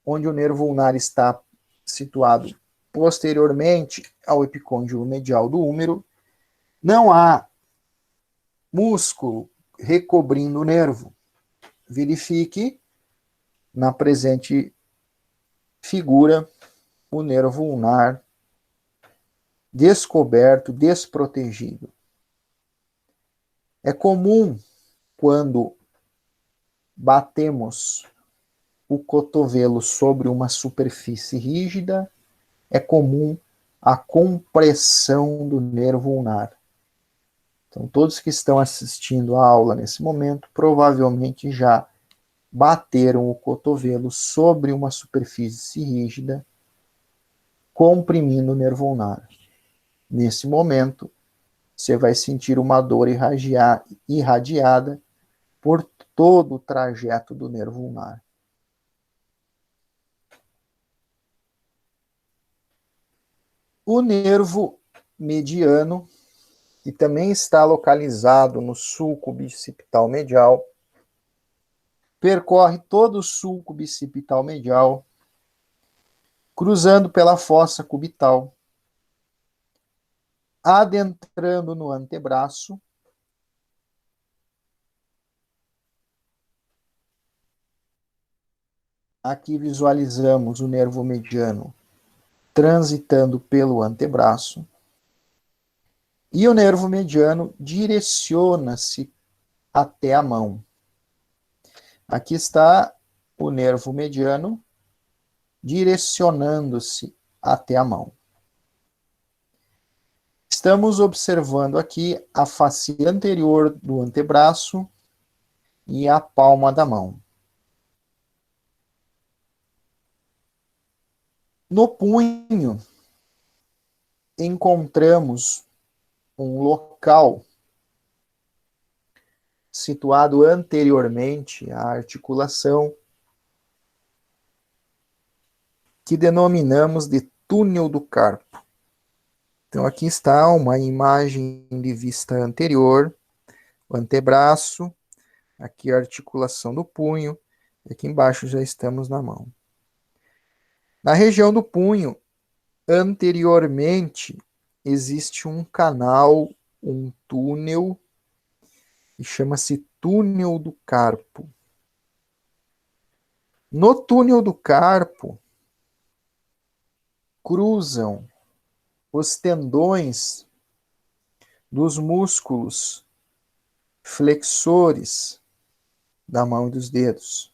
Speaker 1: onde o nervo ulnar está situado posteriormente ao epicôndilo medial do úmero, não há músculo recobrindo o nervo. Verifique na presente figura o nervo ulnar descoberto, desprotegido. É comum, quando batemos o cotovelo sobre uma superfície rígida, é comum a compressão do nervo ulnar. Então, todos que estão assistindo a aula nesse momento provavelmente já bateram o cotovelo sobre uma superfície rígida, comprimindo o nervo ulnar. Nesse momento, você vai sentir uma dor irradiada por todo o trajeto do nervo ulnar. O nervo mediano, que também está localizado no sulco bicipital medial, percorre todo o sulco bicipital medial, cruzando pela fossa cubital, adentrando no antebraço. Aqui visualizamos o nervo mediano transitando pelo antebraço. E o nervo mediano direciona-se até a mão. Aqui está o nervo mediano direcionando-se até a mão. Estamos observando aqui a face anterior do antebraço e a palma da mão. No punho, encontramos um local situado anteriormente à articulação, que denominamos de túnel do carpo. Então, aqui está uma imagem de vista anterior, o antebraço, aqui a articulação do punho, e aqui embaixo já estamos na mão. Na região do punho, anteriormente, existe um canal, um túnel, que chama-se túnel do carpo. No túnel do carpo, cruzam os tendões dos músculos flexores da mão e dos dedos.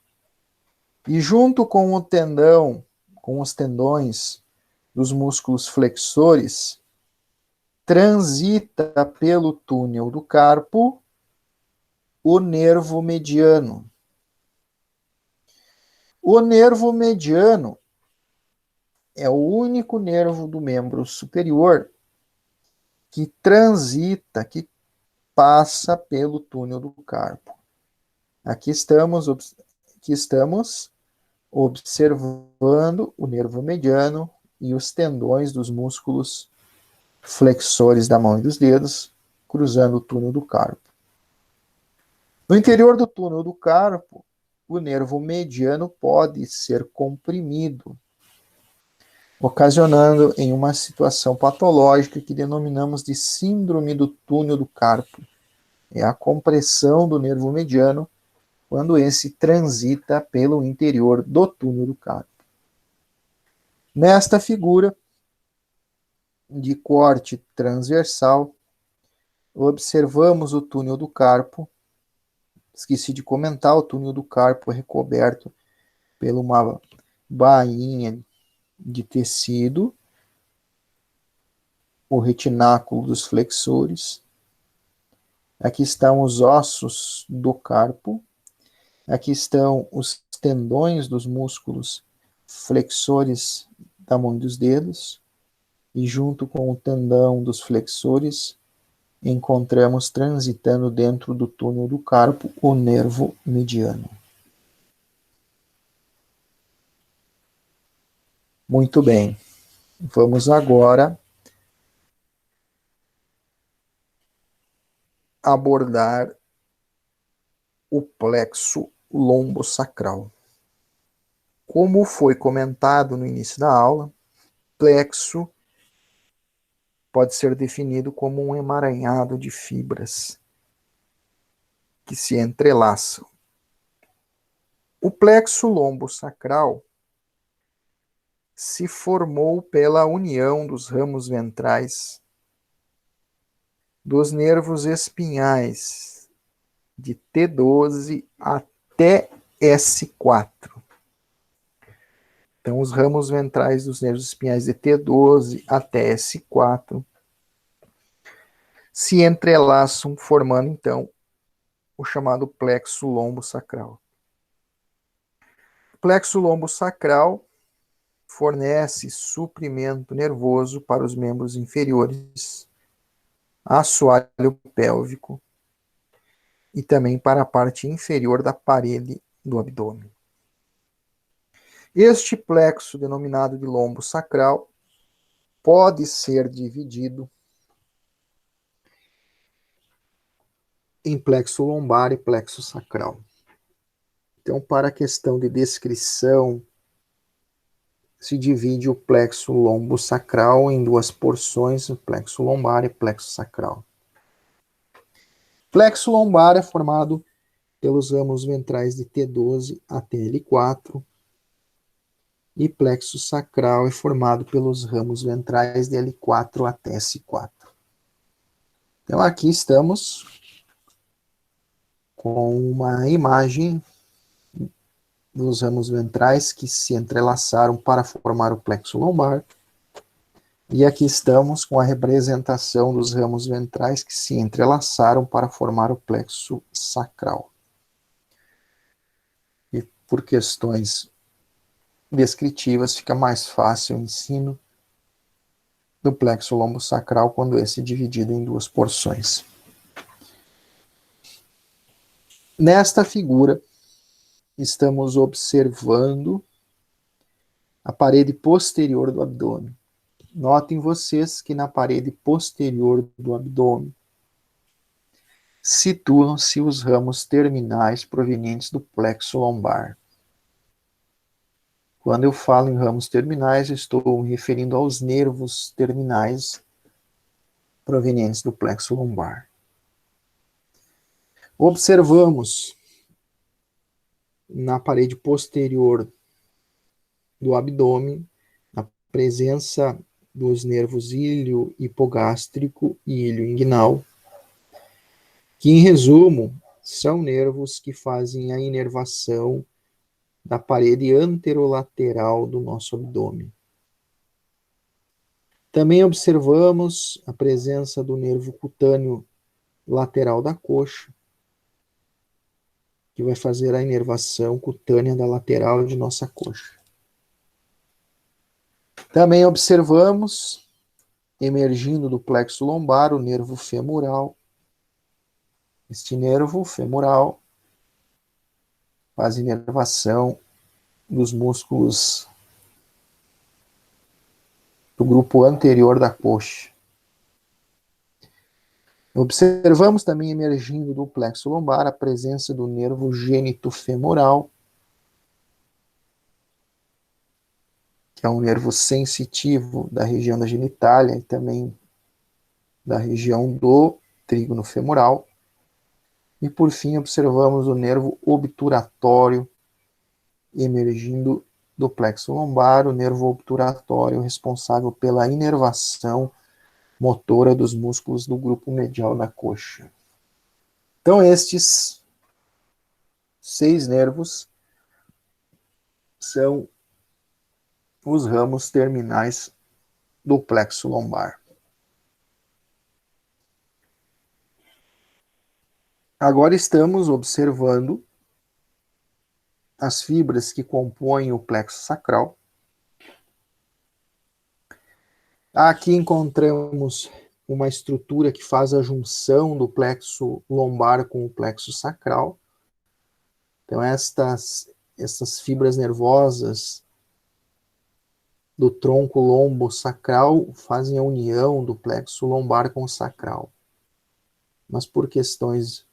Speaker 1: E junto com o tendão, com os tendões dos músculos flexores, transita pelo túnel do carpo o nervo mediano. O nervo mediano é o único nervo do membro superior que transita, que passa pelo túnel do carpo. Aqui estamos observando o nervo mediano e os tendões dos músculos flexores da mão e dos dedos, cruzando o túnel do carpo. No interior do túnel do carpo, o nervo mediano pode ser comprimido, ocasionando em uma situação patológica que denominamos de síndrome do túnel do carpo. É a compressão do nervo mediano quando esse transita pelo interior do túnel do carpo. Nesta figura de corte transversal, observamos o túnel do carpo. Esqueci de comentar, o túnel do carpo é recoberto por uma bainha de tecido, o retináculo dos flexores. Aqui estão os ossos do carpo. Aqui estão os tendões dos músculos flexores da mão e dos dedos. E junto com o tendão dos flexores, encontramos transitando dentro do túnel do carpo o nervo mediano. Muito bem. Vamos agora abordar o plexo lombosacral. Como foi comentado no início da aula, plexo pode ser definido como um emaranhado de fibras que se entrelaçam. O plexo lombosacral se formou pela união dos ramos ventrais dos nervos espinhais de T12 até S4. Então, os ramos ventrais dos nervos espinhais de T12 até S4 se entrelaçam, formando, então, o chamado plexo lombosacral. O plexo lombosacral fornece suprimento nervoso para os membros inferiores, assoalho pélvico e também para a parte inferior da parede do abdômen. Este plexo, denominado de lombo sacral, pode ser dividido em plexo lombar e plexo sacral. Então, para a questão de descrição, se divide o plexo lombo sacral em duas porções, o plexo lombar e plexo sacral. Plexo lombar é formado pelos ramos ventrais de T12 até L4, e plexo sacral é formado pelos ramos ventrais de L4 até S4. Então, aqui estamos com uma imagem dos ramos ventrais que se entrelaçaram para formar o plexo lombar. E aqui estamos com a representação dos ramos ventrais que se entrelaçaram para formar o plexo sacral. E por questões descritivas, fica mais fácil o ensino do plexo lombosacral quando esse é dividido em duas porções. Nesta figura, estamos observando a parede posterior do abdômen. Notem vocês que na parede posterior do abdômen situam-se os ramos terminais provenientes do plexo lombar. Quando eu falo em ramos terminais, eu estou me referindo aos nervos terminais provenientes do plexo lombar. Observamos na parede posterior do abdômen a presença dos nervos ilho hipogástrico e ilho inguinal, que, em resumo, são nervos que fazem a inervação da parede anterolateral do nosso abdômen. Também observamos a presença do nervo cutâneo lateral da coxa, que vai fazer a inervação cutânea da lateral de nossa coxa. Também observamos, emergindo do plexo lombar, o nervo femoral. Este nervo femoral faz inervação dos músculos do grupo anterior da coxa. Observamos também, emergindo do plexo lombar, a presença do nervo gênito-femoral, que é um nervo sensitivo da região da genitália e também da região do trígono femoral. E, por fim, observamos o nervo obturatório, emergindo do plexo lombar, o nervo obturatório responsável pela inervação motora dos músculos do grupo medial da coxa. Então, estes 6 nervos são os ramos terminais do plexo lombar. Agora estamos observando as fibras que compõem o plexo sacral. Aqui encontramos uma estrutura que faz a junção do plexo lombar com o plexo sacral. Então, essas fibras nervosas do tronco lombosacral fazem a união do plexo lombar com o sacral. Mas por questões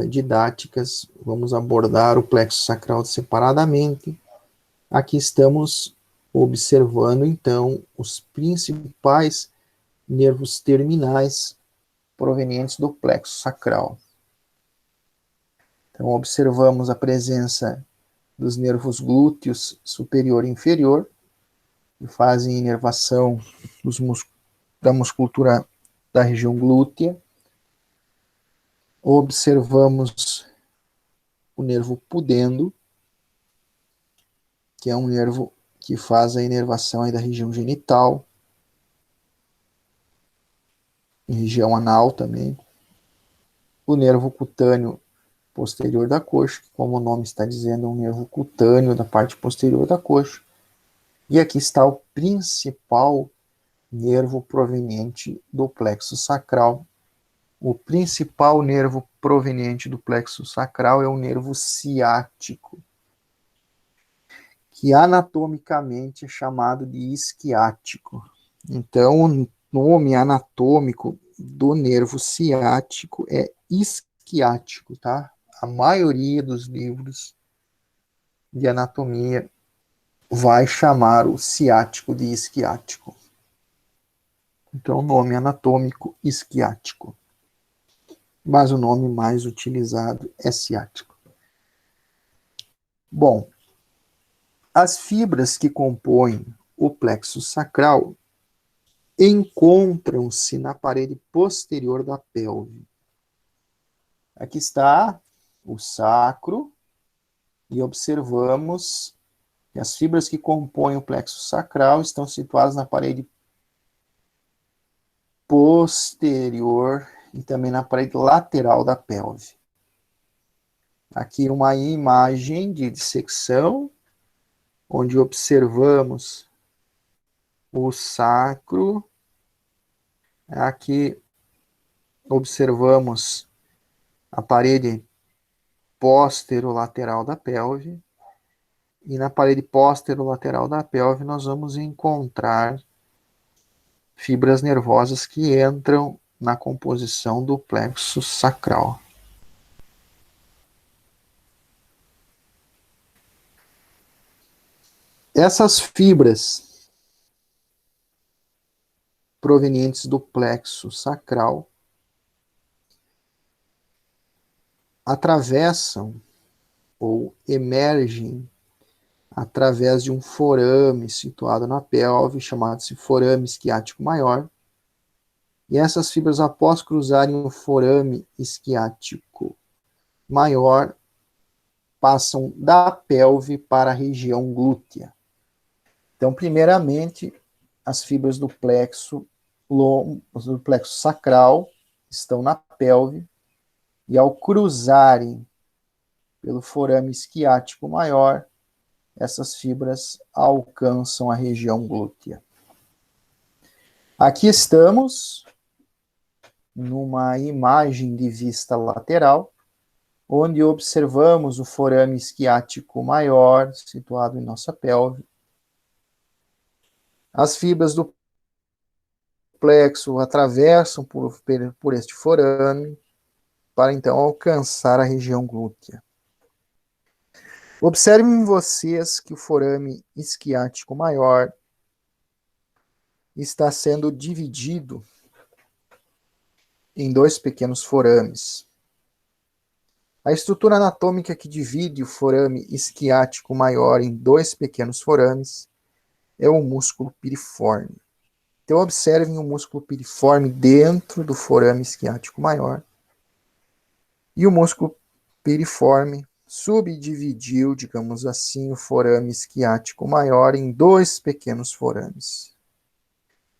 Speaker 1: didáticas, vamos abordar o plexo sacral separadamente. Aqui estamos observando, então, os principais nervos terminais provenientes do plexo sacral. Então, observamos a presença dos nervos glúteos superior e inferior, que fazem inervação da musculatura da região glútea. Observamos o nervo pudendo, que é um nervo que faz a inervação aí da região genital, região anal também. O nervo cutâneo posterior da coxa, que, como o nome está dizendo, é um nervo cutâneo da parte posterior da coxa. E aqui está o principal nervo proveniente do plexo sacral. O principal nervo proveniente do plexo sacral é o nervo ciático, que anatomicamente é chamado de isquiático. Então, o nome anatômico do nervo ciático é isquiático, tá? A maioria dos livros de anatomia vai chamar o ciático de isquiático. Então, o nome anatômico isquiático. Mas o nome mais utilizado é ciático. Bom, as fibras que compõem o plexo sacral encontram-se na parede posterior da pelve. Aqui está o sacro e observamos que as fibras que compõem o plexo sacral estão situadas na parede posterior e também na parede lateral da pelve. Aqui uma imagem de dissecção, onde observamos o sacro. Aqui observamos a parede póstero-lateral da pelve. E na parede póstero-lateral da pelve nós vamos encontrar fibras nervosas que entram na composição do plexo sacral. Essas fibras provenientes do plexo sacral atravessam ou emergem através de um forame situado na pelve, chamado-se forame isquiático maior. E essas fibras, após cruzarem o forame isquiático maior, passam da pelve para a região glútea. Então, primeiramente, as fibras do plexo sacral estão na pelve e, ao cruzarem pelo forame isquiático maior, essas fibras alcançam a região glútea. Aqui estamos numa imagem de vista lateral, onde observamos o forame isquiático maior, situado em nossa pelve. As fibras do plexo atravessam por este forame, para então alcançar a região glútea. Observem vocês que o forame isquiático maior está sendo dividido em dois pequenos forames. A estrutura anatômica que divide o forame isquiático maior em dois pequenos forames é o músculo piriforme. Então, observem o músculo piriforme dentro do forame isquiático maior. E o músculo piriforme subdividiu, digamos assim, o forame isquiático maior em dois pequenos forames.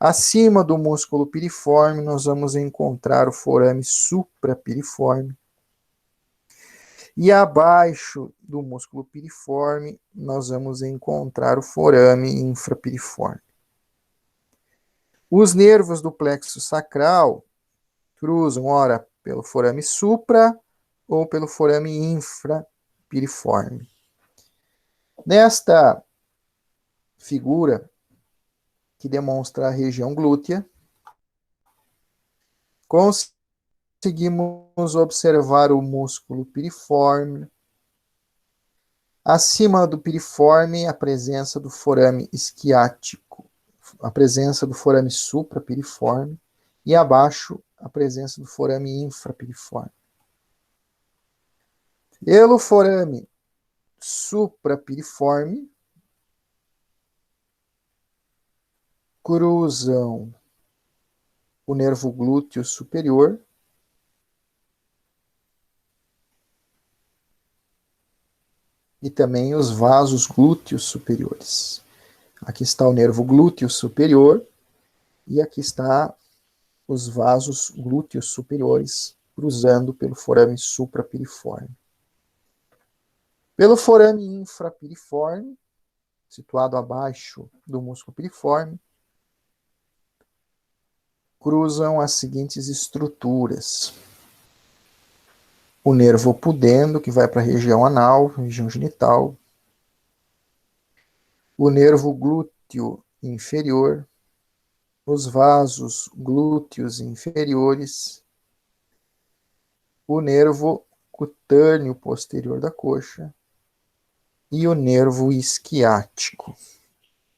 Speaker 1: Acima do músculo piriforme, nós vamos encontrar o forame suprapiriforme. E abaixo do músculo piriforme, nós vamos encontrar o forame infrapiriforme. Os nervos do plexo sacral cruzam, ora, pelo forame supra ou pelo forame infrapiriforme. Nesta figura, que demonstra a região glútea, conseguimos observar o músculo piriforme. Acima do piriforme, a presença do forame isquiático, a presença do forame suprapiriforme, e abaixo, a presença do forame infrapiriforme. Pelo forame suprapiriforme, cruzam o nervo glúteo superior, e também os vasos glúteos superiores. Aqui está o nervo glúteo superior e aqui está os vasos glúteos superiores cruzando pelo forame suprapiriforme. Pelo forame infrapiriforme, situado abaixo do músculo piriforme, cruzam as seguintes estruturas. O nervo pudendo, que vai para a região anal, região genital. O nervo glúteo inferior. Os vasos glúteos inferiores. O nervo cutâneo posterior da coxa. E o nervo isquiático,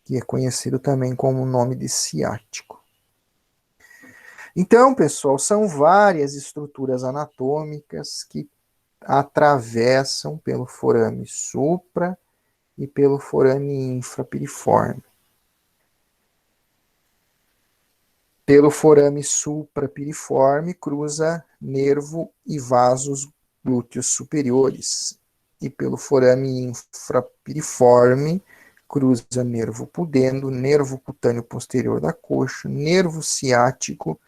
Speaker 1: que é conhecido também como o nome de ciático. Então, pessoal, são várias estruturas anatômicas que atravessam pelo forame supra e pelo forame infrapiriforme. Pelo forame suprapiriforme cruza nervo e vasos glúteos superiores. E pelo forame infrapiriforme cruza nervo pudendo, nervo cutâneo posterior da coxa, nervo ciático,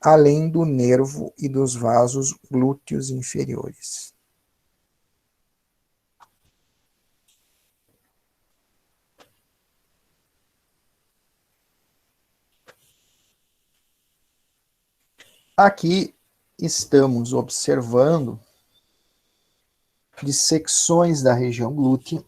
Speaker 1: além do nervo e dos vasos glúteos inferiores. Aqui estamos observando dissecções da região glútea,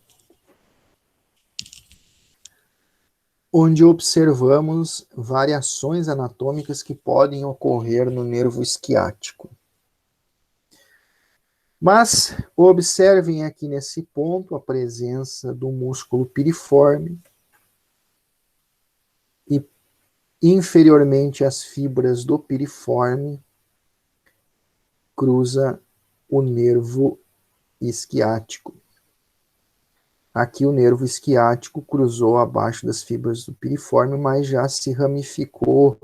Speaker 1: onde observamos variações anatômicas que podem ocorrer no nervo isquiático. Mas observem aqui nesse ponto a presença do músculo piriforme e inferiormente às fibras do piriforme cruza o nervo isquiático. Aqui o nervo isquiático cruzou abaixo das fibras do piriforme, mas já se ramificou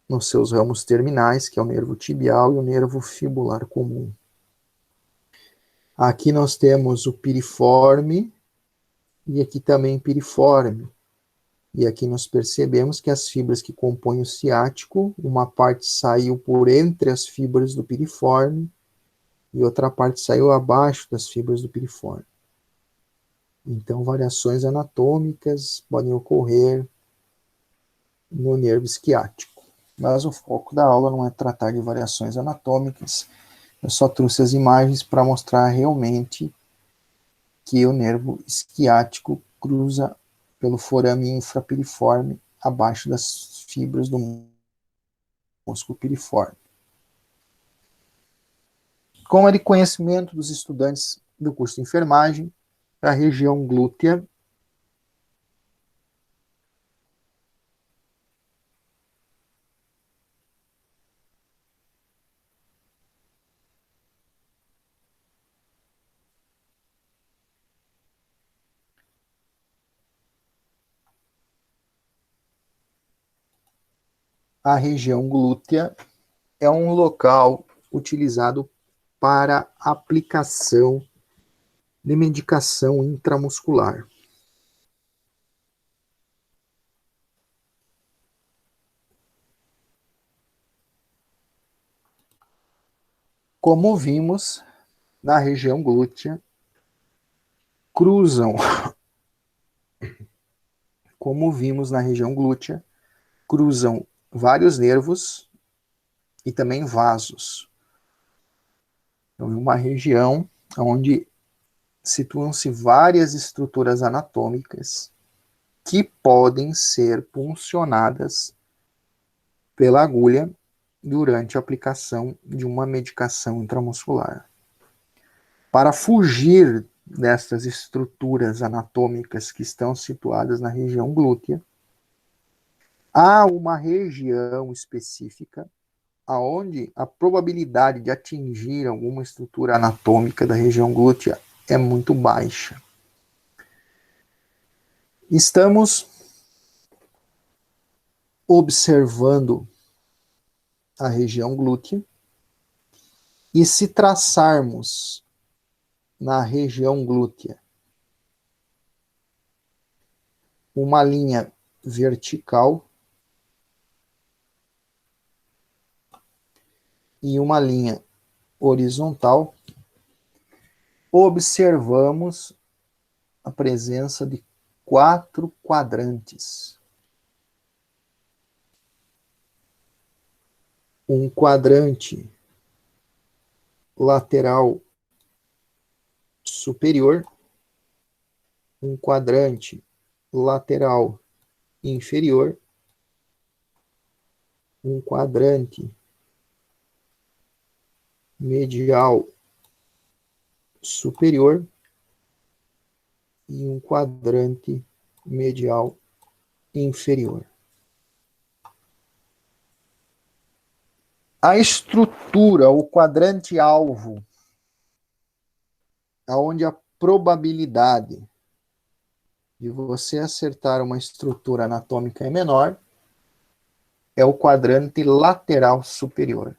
Speaker 1: nos seus ramos terminais, que é o nervo tibial e o nervo fibular comum. Aqui nós temos o piriforme e aqui também piriforme. E aqui nós percebemos que as fibras que compõem o ciático, uma parte saiu por entre as fibras do piriforme e outra parte saiu abaixo das fibras do piriforme. Então, variações anatômicas podem ocorrer no nervo isquiático. Mas o foco da aula não é tratar de variações anatômicas, eu só trouxe as imagens para mostrar realmente que o nervo isquiático cruza pelo forame infrapiriforme abaixo das fibras do músculo piriforme. Como é de conhecimento dos estudantes do curso de enfermagem, a região glútea a região glútea é um local utilizado para aplicação de medicação intramuscular. Como vimos, na região glútea, cruzam, cruzam vários nervos e também vasos. Então, é uma região onde situam-se várias estruturas anatômicas que podem ser puncionadas pela agulha durante a aplicação de uma medicação intramuscular. Para fugir dessas estruturas anatômicas que estão situadas na região glútea, há uma região específica aonde a probabilidade de atingir alguma estrutura anatômica da região glútea é muito baixa. Estamos observando a região glútea e se traçarmos na região glútea uma linha vertical e uma linha horizontal, observamos a presença de 4 quadrantes. Um quadrante lateral superior, um quadrante lateral inferior, um quadrante medial superior e um quadrante medial inferior. A estrutura, o quadrante alvo, onde a probabilidade de você acertar uma estrutura anatômica é menor, é o quadrante lateral superior.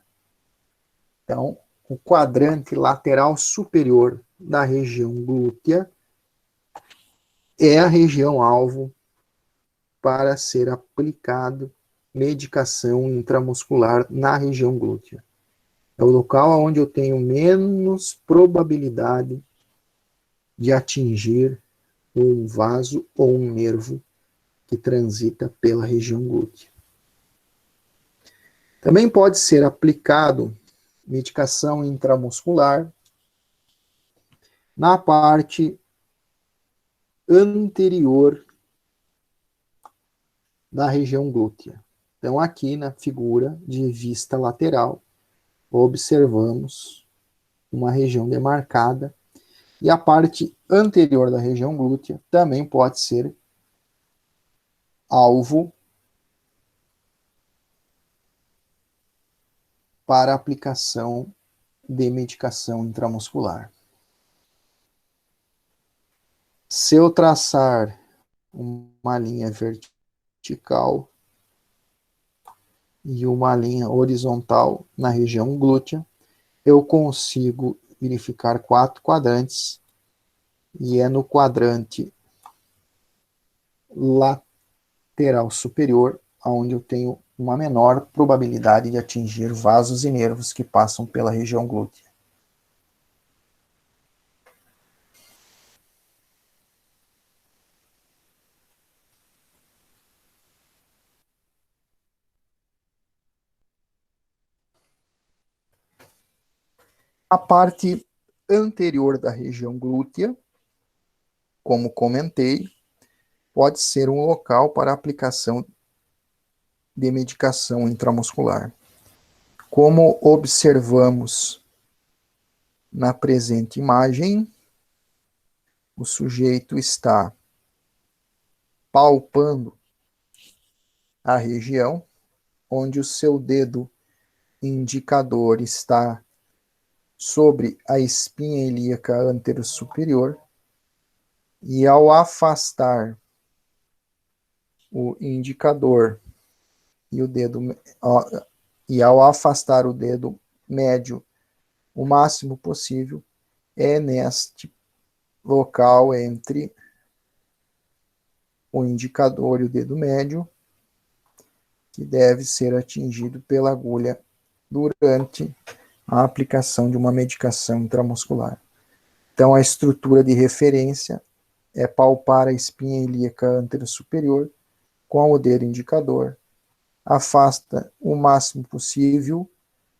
Speaker 1: Então, o quadrante lateral superior da região glútea é a região alvo para ser aplicado medicação intramuscular na região glútea. É o local onde eu tenho menos probabilidade de atingir um vaso ou um nervo que transita pela região glútea. Também pode ser aplicado medicação intramuscular na parte anterior da região glútea. Então, aqui na figura de vista lateral, observamos uma região demarcada e a parte anterior da região glútea também pode ser alvo para aplicação de medicação intramuscular. Se eu traçar uma linha vertical e uma linha horizontal na região glútea, eu consigo verificar 4 quadrantes, e é no quadrante lateral superior onde eu tenho uma menor probabilidade de atingir vasos e nervos que passam pela região glútea. A parte anterior da região glútea, como comentei, pode ser um local para aplicação de medicação intramuscular. Como observamos na presente imagem, o sujeito está palpando a região onde o seu dedo indicador está sobre a espinha ilíaca anterosuperior e ao afastar o indicador e o dedo ao afastar o dedo médio o máximo possível, é neste local entre o indicador e o dedo médio que deve ser atingido pela agulha durante a aplicação de uma medicação intramuscular. Então, a estrutura de referência é palpar a espinha ilíaca anterosuperior com o dedo indicador, afasta o máximo possível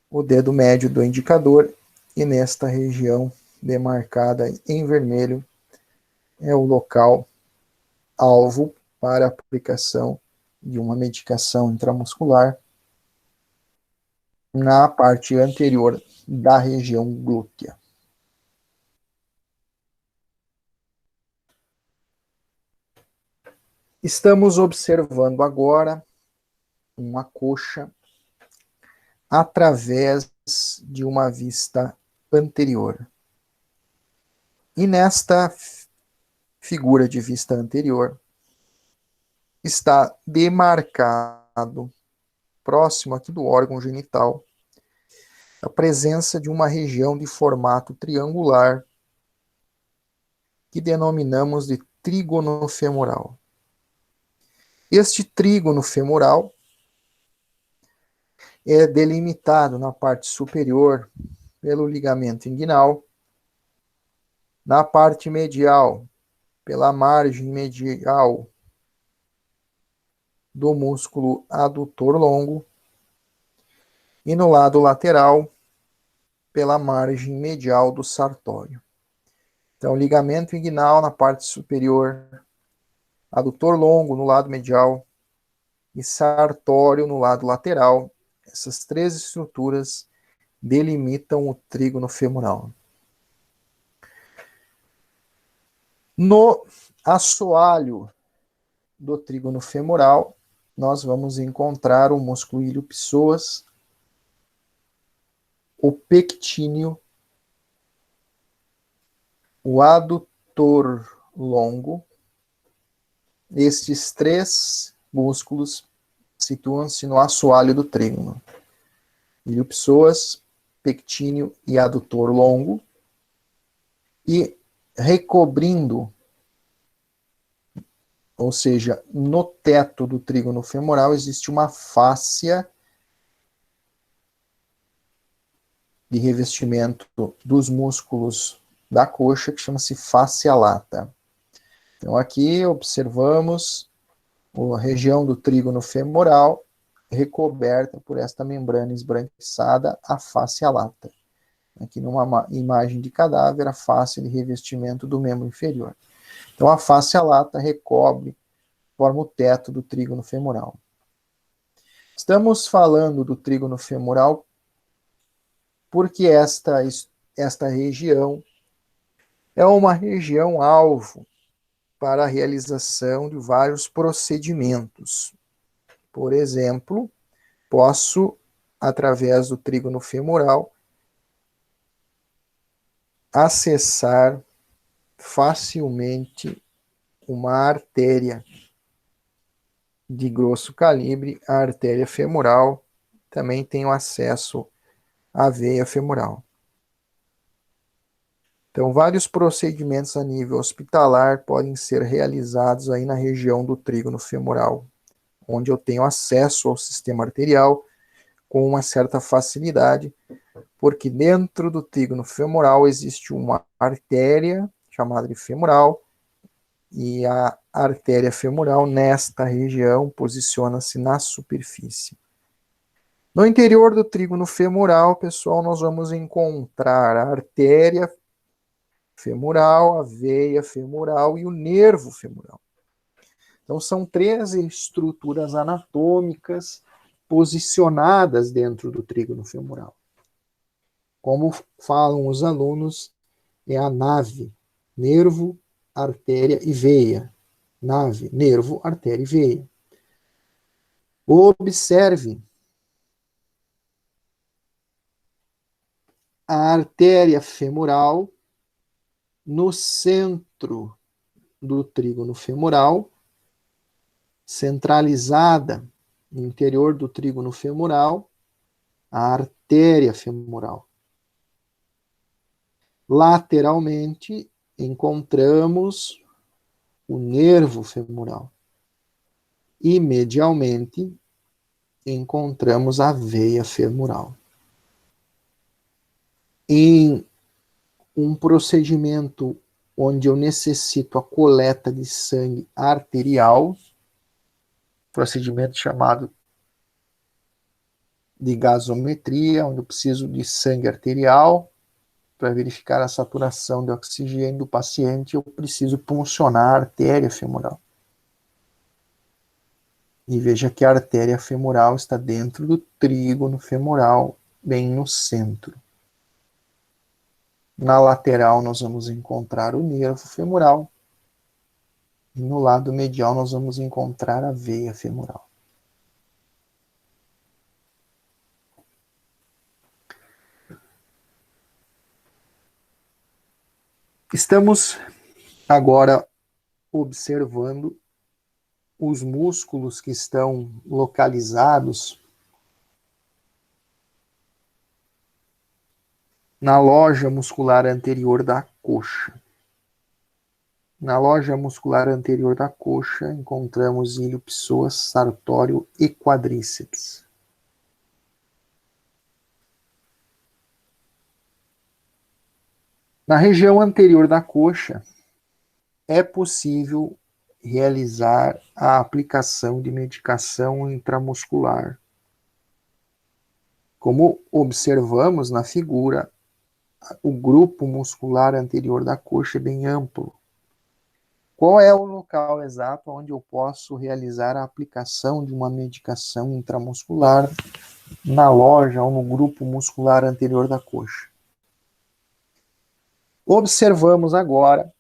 Speaker 1: o dedo médio do indicador e nesta região demarcada em vermelho é o local alvo para aplicação de uma medicação intramuscular na parte anterior da região glútea. Estamos observando agora uma coxa através de uma vista anterior. E nesta figura de vista anterior está demarcado, próximo aqui do órgão genital, a presença de uma região de formato triangular que denominamos de trígono femoral. Este trígono femoral é delimitado na parte superior pelo ligamento inguinal, na parte medial pela margem medial do músculo adutor longo e no lado lateral pela margem medial do sartório. Então, ligamento inguinal na parte superior, adutor longo no lado medial e sartório no lado lateral. Essas três estruturas delimitam o trígono femoral. No assoalho do trígono femoral, nós vamos encontrar o músculo ilho-psoas, o pectíneo, o adutor longo. Estes três músculos situam-se no assoalho do trígono. Ilho-psoas, pectíneo e adutor longo. E recobrindo, ou seja, no teto do trígono femoral, existe uma fáscia de revestimento dos músculos da coxa, que chama-se fáscia lata. Então, aqui observamos a região do trígono femoral recoberta por esta membrana esbranquiçada, a fáscia lata. Aqui numa imagem de cadáver, a face de revestimento do membro inferior. Então, a fáscia lata recobre, forma o teto do trígono femoral. Estamos falando do trígono femoral porque esta região é uma região alvo para a realização de vários procedimentos. Por exemplo, posso, através do trígono femoral, acessar facilmente uma artéria de grosso calibre, a artéria femoral. Também tenho acesso à veia femoral. Então, vários procedimentos a nível hospitalar podem ser realizados aí na região do trígono femoral, onde eu tenho acesso ao sistema arterial com uma certa facilidade, porque dentro do trígono femoral existe uma artéria chamada de femoral, e a artéria femoral nesta região posiciona-se na superfície. No interior do trígono femoral, pessoal, nós vamos encontrar a artéria femoral, a veia femoral e o nervo femoral. Então, são três estruturas anatômicas posicionadas dentro do trígono femoral. Como falam os alunos, é a nave, nervo, artéria e veia. Nave, nervo, artéria e veia. Observe a artéria femoral no centro do trígono femoral, centralizada no interior do trígono femoral, a artéria femoral. Lateralmente, encontramos o nervo femoral. E medialmente, encontramos a veia femoral. Em um procedimento onde eu necessito a coleta de sangue arterial, procedimento chamado de gasometria, onde eu preciso de sangue arterial para verificar a saturação de oxigênio do paciente, eu preciso puncionar a artéria femoral. E veja que a artéria femoral está dentro do trígono femoral, bem no centro. Na lateral nós vamos encontrar o nervo femoral. E no lado medial nós vamos encontrar a veia femoral. Estamos agora observando os músculos que estão localizados na loja muscular anterior da coxa. Na loja muscular anterior da coxa, encontramos ilho, psoas, sartório e quadríceps. Na região anterior da coxa, é possível realizar a aplicação de medicação intramuscular. Como observamos na figura, o grupo muscular anterior da coxa é bem amplo. Qual é o local exato onde eu posso realizar a aplicação de uma medicação intramuscular na loja ou no grupo muscular anterior da coxa? Observamos agora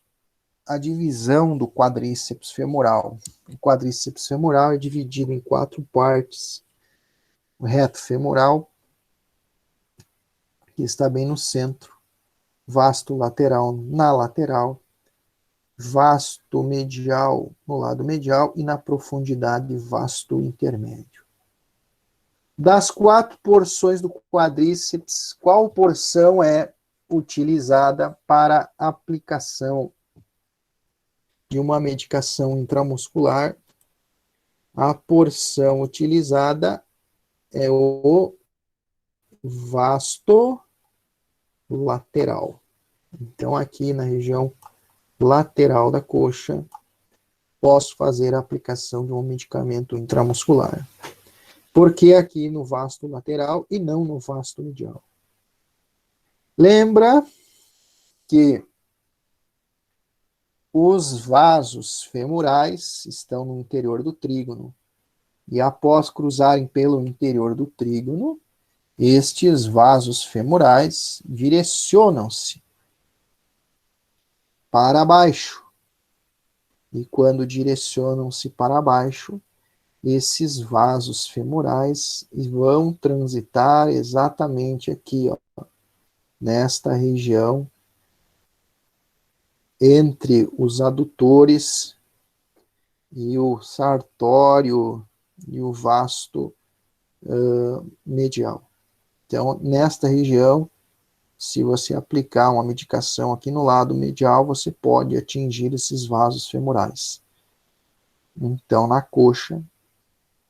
Speaker 1: a divisão do quadríceps femoral. O quadríceps femoral é dividido em 4 partes. O reto femoral, que está bem no centro, vasto lateral na lateral, vasto medial no lado medial e na profundidade vasto intermédio. Das 4 porções do quadríceps, qual porção é utilizada para aplicação de uma medicação intramuscular? A porção utilizada é o vasto lateral. Então, aqui na região lateral da coxa, posso fazer a aplicação de um medicamento intramuscular. Por que aqui no vasto lateral e não no vasto medial? Lembra que os vasos femorais estão no interior do trígono. E após cruzarem pelo interior do trígono, estes vasos femorais direcionam-se para baixo. E quando direcionam-se para baixo, esses vasos femorais vão transitar exatamente aqui, ó, nesta região entre os adutores e o sartório e o vasto medial. Então, nesta região, se você aplicar uma medicação aqui no lado medial, você pode atingir esses vasos femorais. Então, na coxa,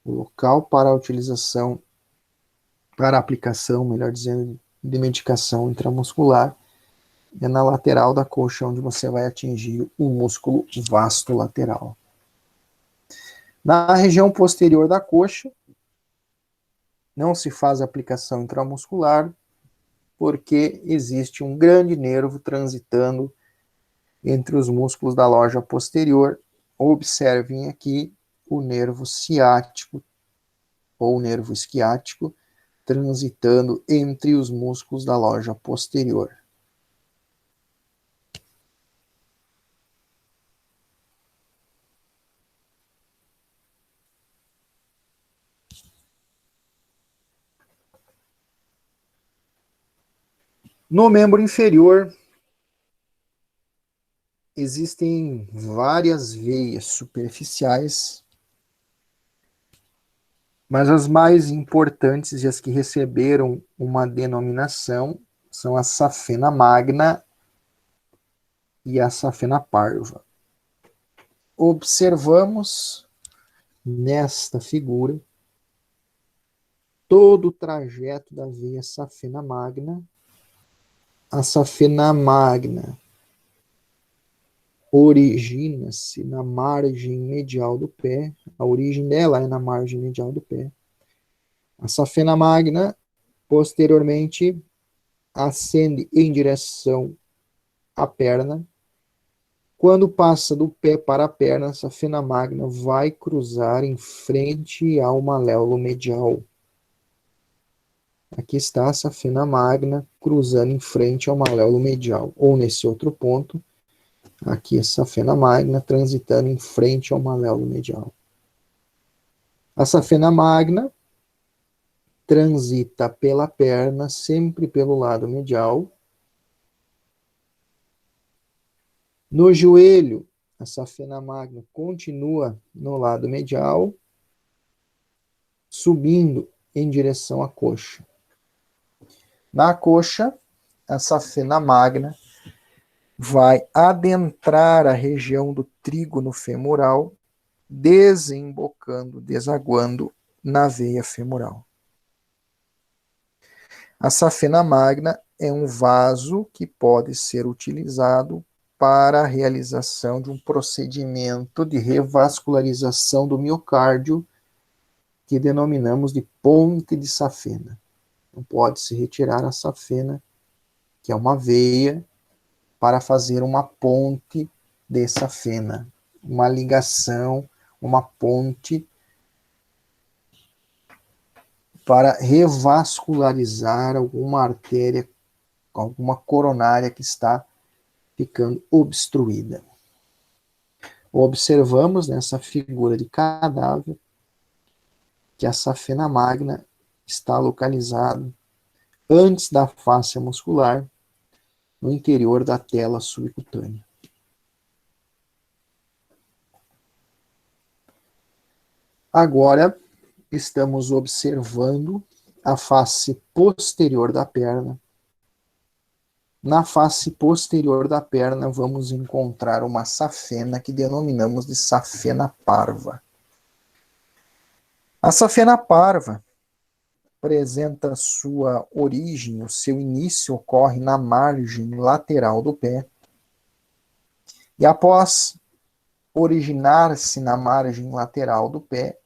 Speaker 1: o local para a utilização, para a aplicação, melhor dizendo, de medicação intramuscular, é na lateral da coxa, onde você vai atingir o músculo vasto lateral. Na região posterior da coxa, não se faz aplicação intramuscular, porque existe um grande nervo transitando entre os músculos da loja posterior. Observem aqui o nervo ciático ou nervo esquiático transitando entre os músculos da loja posterior. No membro inferior, existem várias veias superficiais, mas as mais importantes e as que receberam uma denominação são a safena magna e a safena parva. Observamos nesta figura todo o trajeto da veia safena magna. A safena magna origina-se na margem medial do pé, a origem dela é na margem medial do pé. A safena magna, posteriormente, ascende em direção à perna. Quando passa do pé para a perna, a safena magna vai cruzar em frente ao maléolo medial. Aqui está a safena magna cruzando em frente ao maléolo medial. Ou nesse outro ponto, aqui a safena magna transitando em frente ao maléolo medial. A safena magna transita pela perna, sempre pelo lado medial. No joelho, a safena magna continua no lado medial, subindo em direção à coxa. Na coxa, a safena magna
Speaker 2: vai adentrar a região do trígono femoral, desembocando, desaguando na veia femoral. A safena magna é um vaso que pode ser utilizado para a realização de um procedimento de revascularização do miocárdio que denominamos de ponte de safena. Então, pode-se retirar a safena, que é uma veia, para fazer uma ponte de safena, uma ligação, uma ponte para revascularizar alguma artéria, alguma coronária que está ficando obstruída. Observamos nessa figura de cadáver que a safena magna está localizada antes da fáscia muscular, no interior da tela subcutânea. Agora, estamos observando a face posterior da perna. Na face posterior da perna, vamos encontrar uma safena que denominamos de safena parva. A safena parva apresenta sua origem, o seu início ocorre na margem lateral do pé, e após originar-se na margem lateral do pé,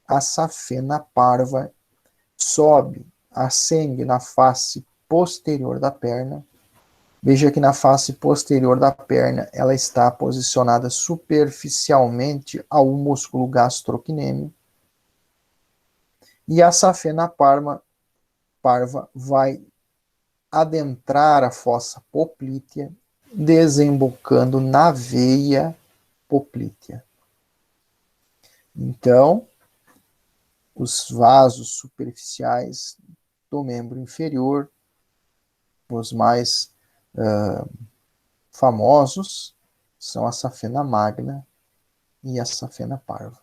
Speaker 2: a safena parva sobe, ascende na face posterior da perna. Veja que na face posterior da perna ela está posicionada superficialmente ao músculo gastrocnêmio. E a safena parva vai adentrar a fossa poplítea, desembocando na veia poplítea. Então, os vasos superficiais do membro inferior, os mais famosos, são a safena magna e a safena parva.